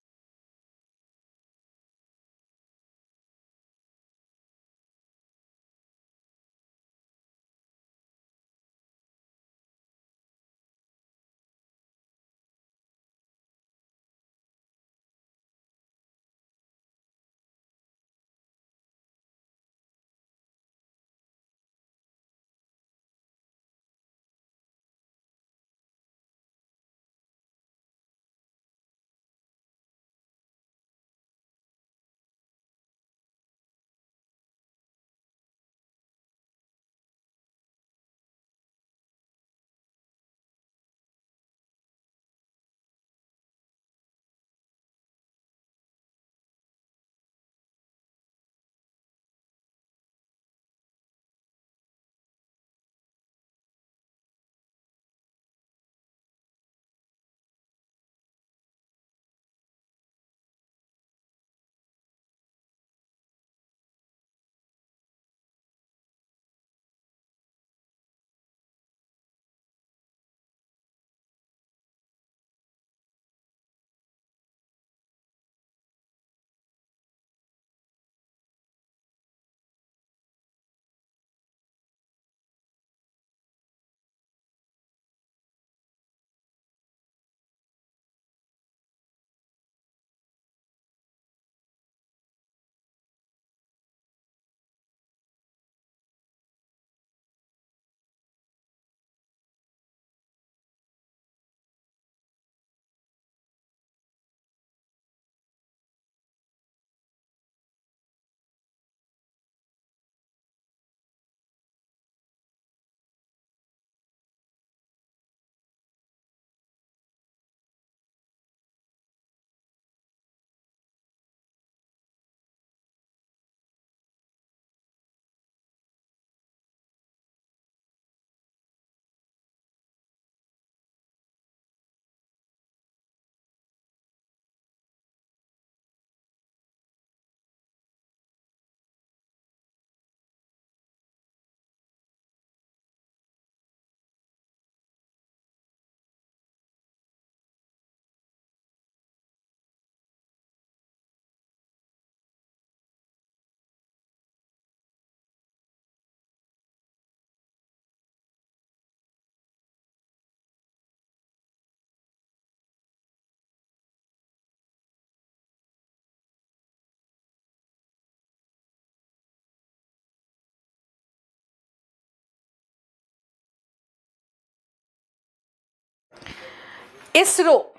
इसरो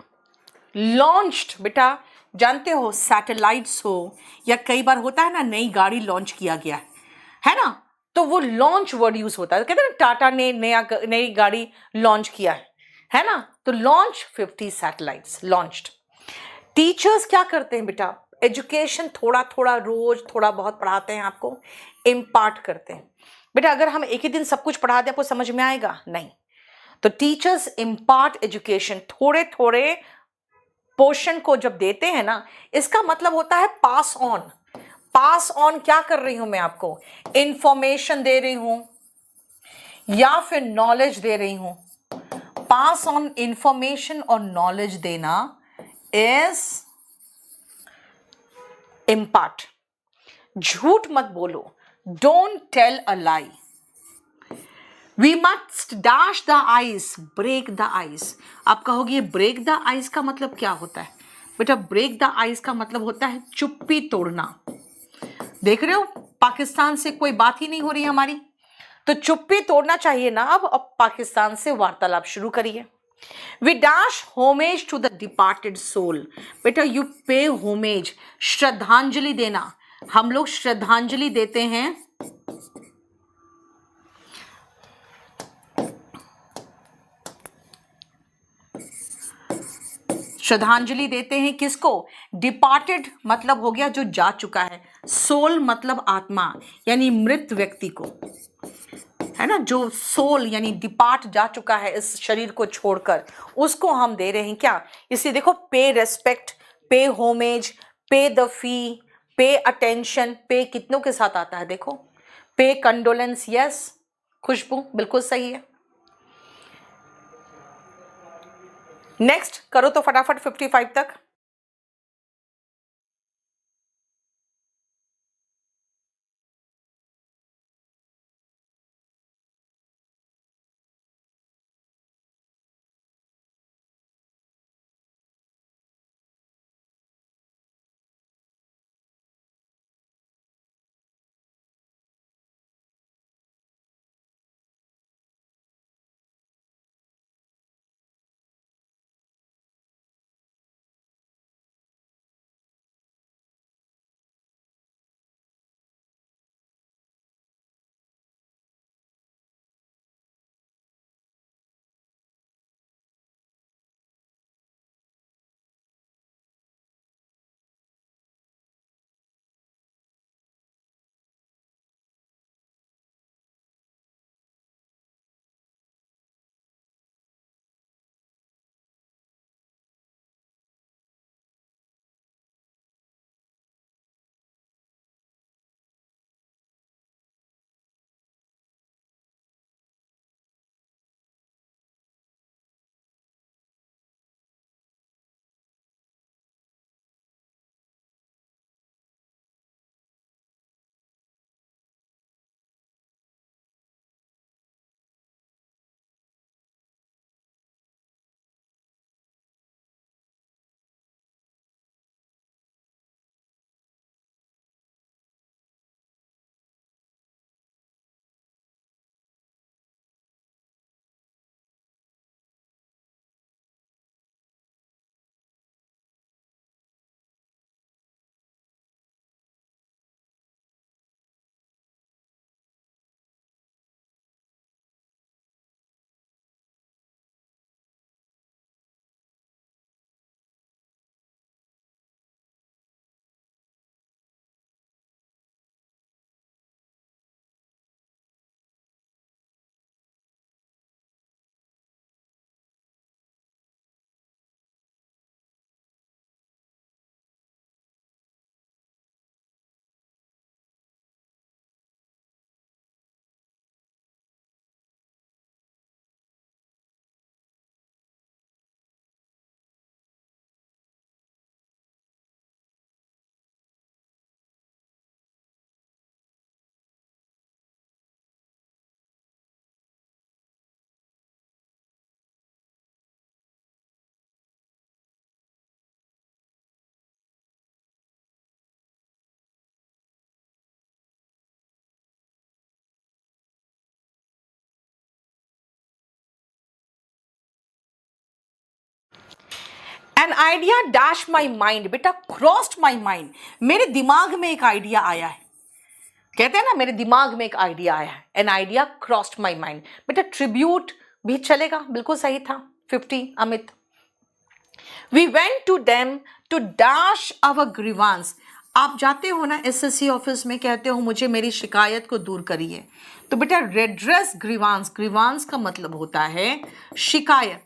लॉन्च्ड, बेटा जानते हो सैटेलाइट्स हो या कई बार होता है ना नई गाड़ी लॉन्च किया गया है ना, तो वो लॉन्च वर्ड यूज होता है, कहते हैं ना टाटा ने नई गाड़ी लॉन्च किया है ना, तो लॉन्च 50 सैटेलाइट्स लॉन्च्ड। टीचर्स क्या करते हैं बेटा, एजुकेशन थोड़ा थोड़ा रोज थोड़ा बहुत पढ़ाते हैं आपको, इम्पार्ट करते हैं। बेटा अगर हम एक ही दिन सब कुछ पढ़ा दें आपको समझ में आएगा नहीं, तो टीचर्स इम्पार्ट एजुकेशन, थोड़े थोड़े पोर्शन को जब देते हैं ना, इसका मतलब होता है पास ऑन। पास ऑन क्या कर रही हूं मैं आपको, इंफॉर्मेशन दे रही हूं या फिर नॉलेज दे रही हूं। पास ऑन इंफॉर्मेशन और नॉलेज देना इज इम्पार्ट। झूठ मत बोलो, don't tell a lie. We must dash the ice, break the ice. आप कहोगे ब्रेक द आइस का मतलब क्या होता है, बेटा ब्रेक द आइस का मतलब होता है चुप्पी तोड़ना। देख रहे हो पाकिस्तान से कोई बात ही नहीं हो रही हमारी, तो चुप्पी तोड़ना चाहिए ना अब पाकिस्तान से वार्तालाप शुरू करिए। We dash homage to the departed soul, बेटा यू पे होमेज, श्रद्धांजलि देना। हम लोग श्रद्धांजलि देते हैं, श्रद्धांजलि देते हैं किसको, डिपार्टेड मतलब हो गया जो जा चुका है, सोल मतलब आत्मा यानी मृत व्यक्ति को, है ना, जो सोल यानी डिपार्ट जा चुका है इस शरीर को छोड़कर, उसको हम दे रहे हैं क्या। इसलिए देखो पे रेस्पेक्ट, पे होमेज, पे द फी, पे अटेंशन, पे कितनों के साथ आता है देखो, पे कंडोलेंस, यस खुशबू बिल्कुल सही है। नेक्स्ट करो तो फटाफट 55 तक। An idea dash my mind, बेटा क्रॉस्ड माई माइंड, मेरे दिमाग में एक आइडिया आया है, कहते हैं ना मेरे दिमाग में एक आइडिया आया है, an idea crossed my mind. बेटा ट्रिब्यूट भी चलेगा, बिल्कुल सही था, 50 Amit. We went to them to dash our grievance, आप जाते हो ना एसएससी ऑफिस में, कहते हो मुझे मेरी शिकायत को दूर करिए, तो बेटा रेड्रेस ग्रीवांस, ग्रीवांस का मतलब होता है शिकायत,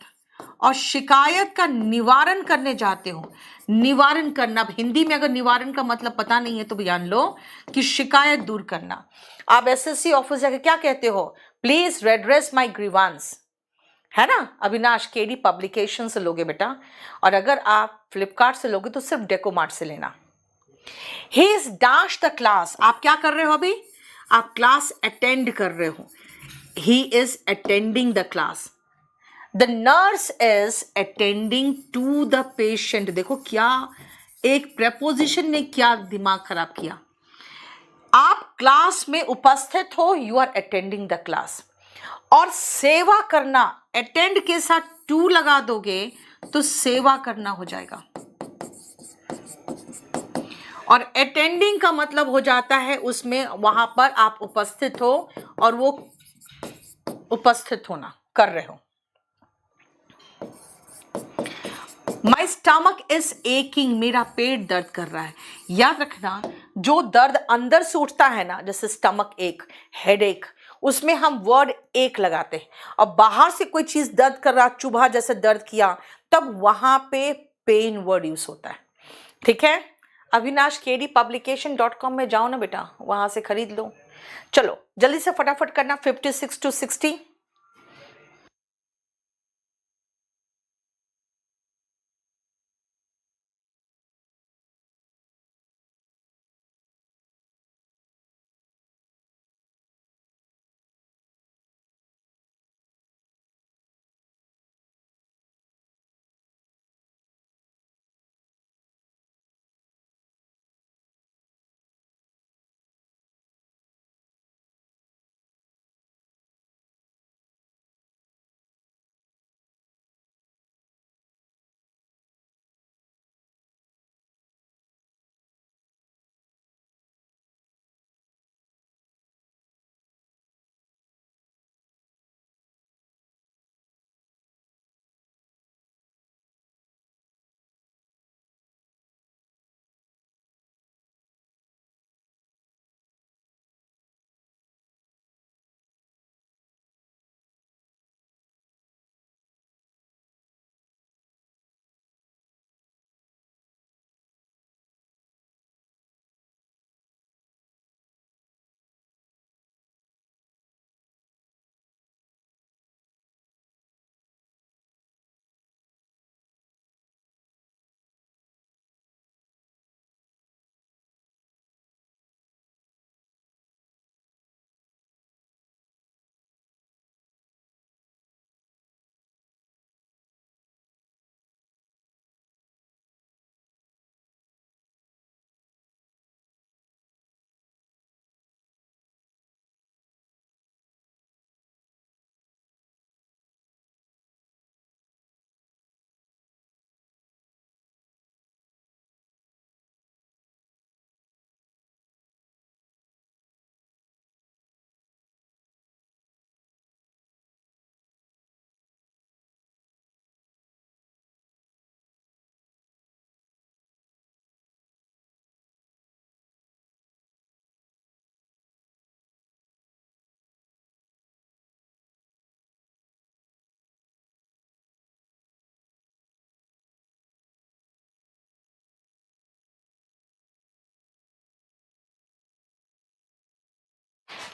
और शिकायत का निवारण करने जाते हो, निवारण करना। अब हिंदी में अगर निवारण का मतलब पता नहीं है तो जान लो कि शिकायत दूर करना। आप एसएससी ऑफिस जाके क्या कहते हो, प्लीज रेड्रेस माय ग्रीवांस, है ना। अविनाश केडी पब्लिकेशन से लोगे बेटा, और अगर आप फ्लिपकार्ट से लोगे तो सिर्फ डेकोमार्ट से लेना। He is dash the class, आप क्या कर रहे हो अभी, आप क्लास अटेंड कर रहे हो, he is attending the class. The nurse is attending to the patient, देखो क्या एक प्रेपोजिशन ने क्या दिमाग खराब किया। आप क्लास में उपस्थित हो, you are attending the class, और सेवा करना, अटेंड के साथ टू लगा दोगे तो सेवा करना हो जाएगा, और अटेंडिंग का मतलब हो जाता है उसमें वहां पर आप उपस्थित हो, और वो उपस्थित होना कर रहे हो। माई स्टमक इज एकिंग, मेरा पेट दर्द कर रहा है। याद रखना, जो दर्द अंदर से उठता है ना, जैसे स्टमक एक, हेड एक, उसमें हम वर्ड एक लगाते हैं, और बाहर से कोई चीज दर्द कर रहा, चुभा जैसे दर्द किया, तब वहां पे पेन वर्ड यूज होता है, ठीक है। अविनाश केडी publication.com में जाओ ना बेटा, वहां से खरीद लो। चलो जल्दी से फटाफट करना, 56 to 60।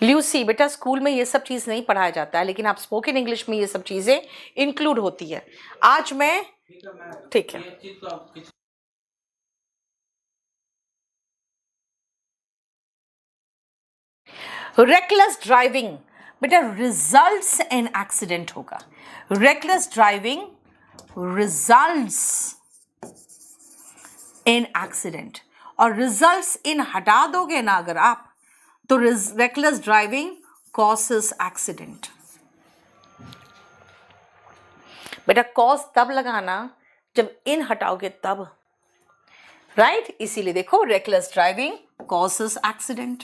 ल्यूसी बेटा, स्कूल में ये सब चीज नहीं पढ़ाया जाता है, लेकिन आप स्पोकन इंग्लिश में ये सब चीजें इंक्लूड होती है। आज मैं, ठीक है। रेकलेस ड्राइविंग बेटा रिजल्ट्स इन एक्सीडेंट होगा, reckless driving results in accident, और रिजल्ट्स इन हटा दोगे ना अगर आप, तो रेकलेस ड्राइविंग कॉजेस एक्सीडेंट। बेटा कॉज तब लगाना जब इन हटाओगे तब, राइट? इसीलिए देखो रेकलेस ड्राइविंग कॉजेस एक्सीडेंट।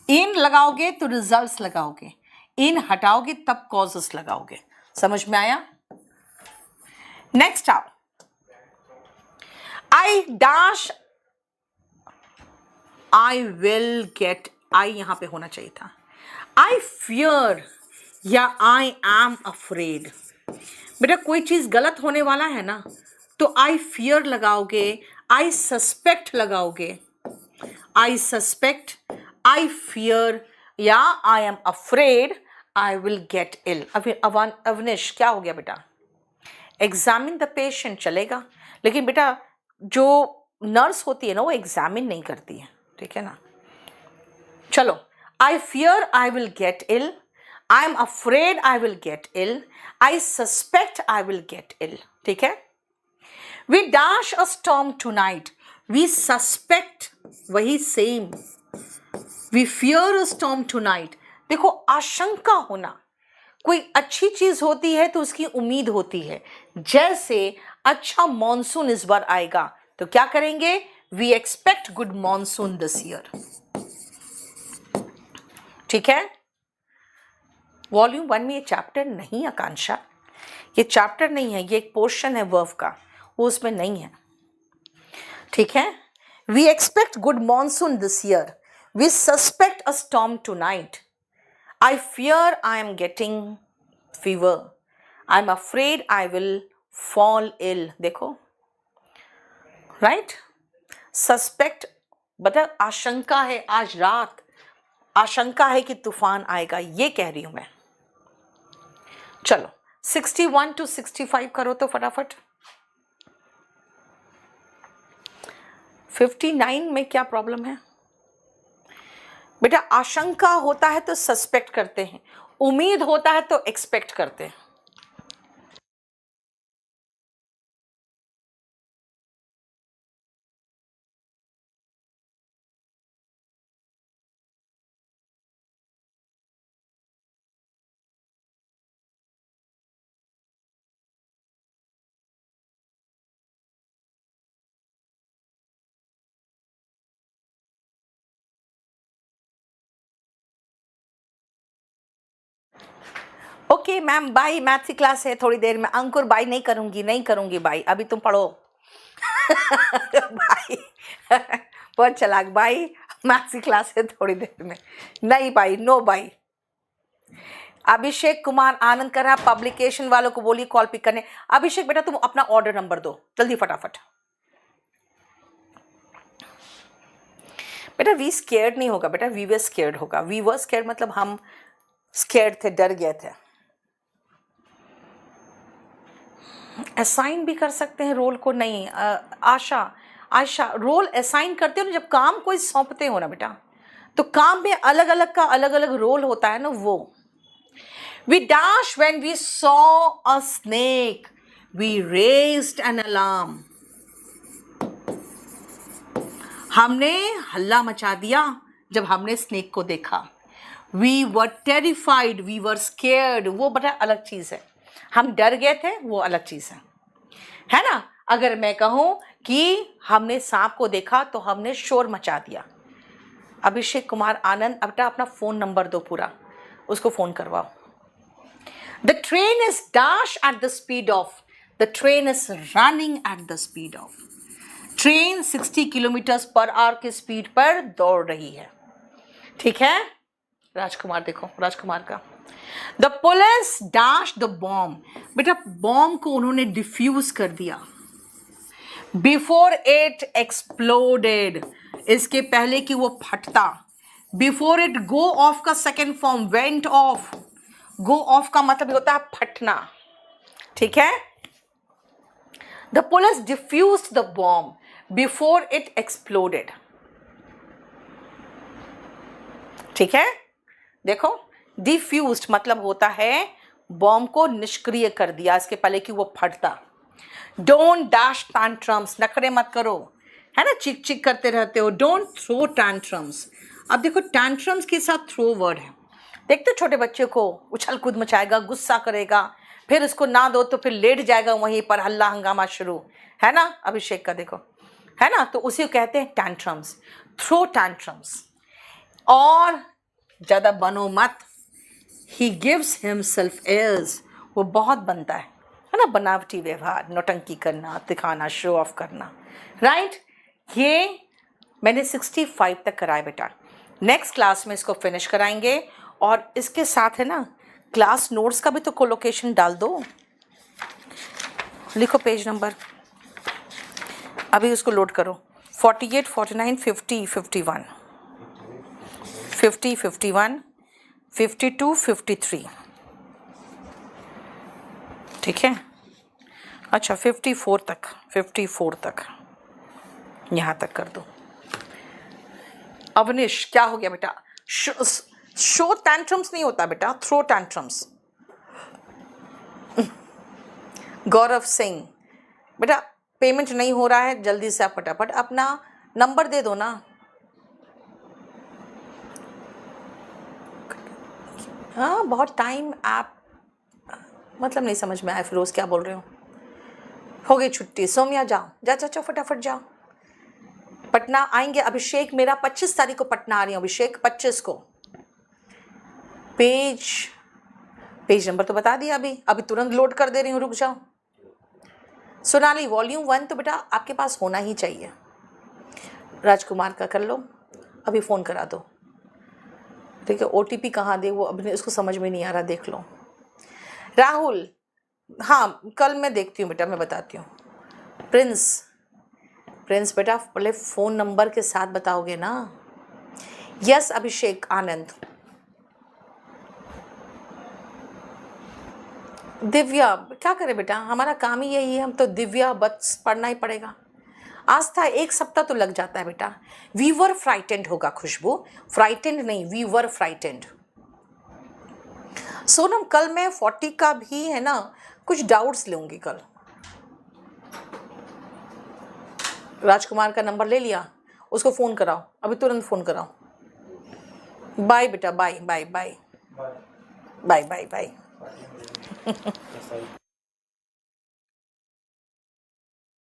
इन लगाओगे तो रिजल्ट्स लगाओगे, इन हटाओगे तब कॉजेस लगाओगे। समझ में आया? नेक्स्ट आओ, I dash I will get, I यहां पे होना चाहिए था। आई फियर या आई एम अफ्रेड। बेटा कोई चीज गलत होने वाला है ना तो आई फियर लगाओगे, आई सस्पेक्ट लगाओगे, आई सस्पेक्ट, आई फियर या I am afraid I will get ill. Avnish क्या हो गया बेटा? एग्जामिन द पेशेंट चलेगा, लेकिन बेटा जो नर्स होती है ना वो एग्जामिन नहीं करती है, ठीक है ना? चलो, I fear I will get ill, I am afraid I will get ill, I suspect I will get ill. ठीक है? We dash a storm tonight, we suspect, वही same, we fear a storm tonight. देखो आशंका होना, कोई अच्छी चीज होती है तो उसकी उम्मीद होती है। जैसे अच्छा मॉनसून इस बार आएगा तो क्या करेंगे? We expect good monsoon this year. ठीक है? वॉल्यूम 1 में ये चैप्टर नहीं, आकांक्षा ये चैप्टर नहीं है, ये एक पोर्शन है वर्ब का, वो उसमें नहीं है। ठीक है? We expect good monsoon this year, we suspect a storm tonight, I fear I am getting fever. I am afraid I will fall ill. देखो, right? Suspect, बता आशंका है, आज रात आशंका है कि तूफान आएगा, ये कह रही हूं मैं। चलो 61 to 65 करो तो फटाफट। 59 में क्या प्रॉब्लम है बेटा? आशंका होता है तो सस्पेक्ट करते हैं, उम्मीद होता है तो एक्सपेक्ट करते हैं। ओके मैम, बाय, मैथ्स की क्लास है थोड़ी देर में। अंकुर बाय नहीं करूंगी बाय, अभी तुम पढ़ो। बाय। बहुत चलाक, बाय, मैथ्स की क्लास है थोड़ी देर में। नहीं bye, no bye. Abhishek Kumar Anand कर रहा, पब्लिकेशन वालों को बोलिए कॉल पिक करने। अभिषेक बेटा तुम अपना ऑर्डर नंबर दो जल्दी फटाफट। बेटा वी स्केयर्ड नहीं होगा बेटा, वी वर स्केयर्ड होगा। वी वर स्केयर्ड मतलब हम स्केयर्ड थे, डर गए थे। असाइन भी कर सकते हैं रोल को, नहीं आशा रोल असाइन करते हो ना जब काम कोई सौंपते हो ना बेटा, तो काम में अलग अलग का अलग अलग रोल होता है ना वो। We dash when we saw a snake, we raised an alarm. हमने हल्ला मचा दिया जब हमने स्नेक को देखा। We were terrified, we were scared, वो बड़ा अलग चीज है। हम डर गए थे, वो अलग चीज है ना? अगर मैं कहूं कि हमने सांप को देखा तो हमने शोर मचा दिया। अभिषेक कुमार आनंद, अपना फोन नंबर दो पूरा, उसको फोन करवाओ। The train is dash at the speed of, the train is running at the speed of. Train 60 kilometre per hour की स्पीड पर दौड़ रही है। ठीक है? राजकुमार देखो, राजकुमार का the police dash the bomb, बेटा बॉम्ब को उन्होंने डिफ्यूज कर दिया। बिफोर इट एक्सप्लोडेड, इसके पहले कि वो फटता। बिफोर इट गो ऑफ का second form went off, go off का मतलब होता है फटना। ठीक है? The police defuse the bomb before it exploded. ठीक है? देखो डिफ्यूज्ड मतलब होता है बॉम्ब को निष्क्रिय कर दिया इसके पहले कि वो फटता। डोंट डैश टैंट्रम्स, नखरे मत करो, है ना, चिक चिक करते रहते हो। Don't throw tantrums. अब देखो टैंट्रम्स के साथ थ्रो वर्ड है। देखते छोटे बच्चे को उछल कूद मचाएगा, गुस्सा करेगा, फिर उसको ना दो तो फिर लेट जाएगा वहीं पर, हल्ला हंगामा शुरू, है ना। अभिषेक का देखो, है ना। तो उसी को कहते हैं टैंट्रम्स, थ्रो टैंट्रम्स। और ज़्यादा बनो मत, ही गिव्स हिमसेल्फ एयर्स, वो बहुत बनता है ना, बनावटी व्यवहार, नौटंकी करना, दिखाना, शो ऑफ करना, राइट। ये मैंने 65 तक कराया बेटा। नेक्स्ट क्लास में इसको फिनिश कराएंगे। और इसके साथ है ना क्लास नोट्स का भी तो कोलोकेशन डाल दो। लिखो पेज नंबर, अभी उसको लोड करो। 48, 49, 50, 51, 50, 51, 52, 53, ठीक है। अच्छा 54 तक, 54 तक यहाँ तक कर दो। अवनिश क्या हो गया बेटा? शो टैंट्रम्स नहीं होता बेटा, थ्रो टैंट्रम्स। गौरव सिंह बेटा पेमेंट नहीं हो रहा है, जल्दी से आप फटाफट अपना नंबर दे दो ना। हाँ बहुत टाइम, आप मतलब नहीं समझ में आया फिरोज क्या बोल रहे हो गई छुट्टी। सोमिया जाओ, जाओ फटाफट जाओ। पटना आएंगे अभिषेक, मेरा 25 तारीख को पटना आ रही हूँ अभिषेक, 25 को। पेज नंबर तो बता दिया, अभी तुरंत लोड कर दे रही हूँ, रुक जाओ। सोनाली वॉल्यूम 1 तो बेटा आपके पास होना ही चाहिए। राजकुमार का कर लो, अभी फ़ोन करा दो, ठीक है। OTP कहाँ दे वो अभी उसको समझ में नहीं आ रहा, देख लो। राहुल हाँ कल मैं देखती हूँ बेटा, मैं बताती हूँ। प्रिंस बेटा पहले फ़ोन नंबर के साथ बताओगे ना। यस अभिषेक आनंद। दिव्या क्या करें बेटा, हमारा काम ही यही है, हम तो दिव्या बस पढ़ना ही पड़ेगा। आस्था 1 सप्ताह तो लग जाता है बेटा। वी वर फ्राइटेंड होगा खुशबू, फ्राइटेंड नहीं, वी वर फ्राइटेंड। सोनम कल मैं 40 का भी है ना कुछ डाउट्स लूँगी कल। राजकुमार का नंबर ले लिया, उसको फ़ोन कराओ, अभी तुरंत फ़ोन कराओ। बाय बेटा, bye bye bye bye bye bye.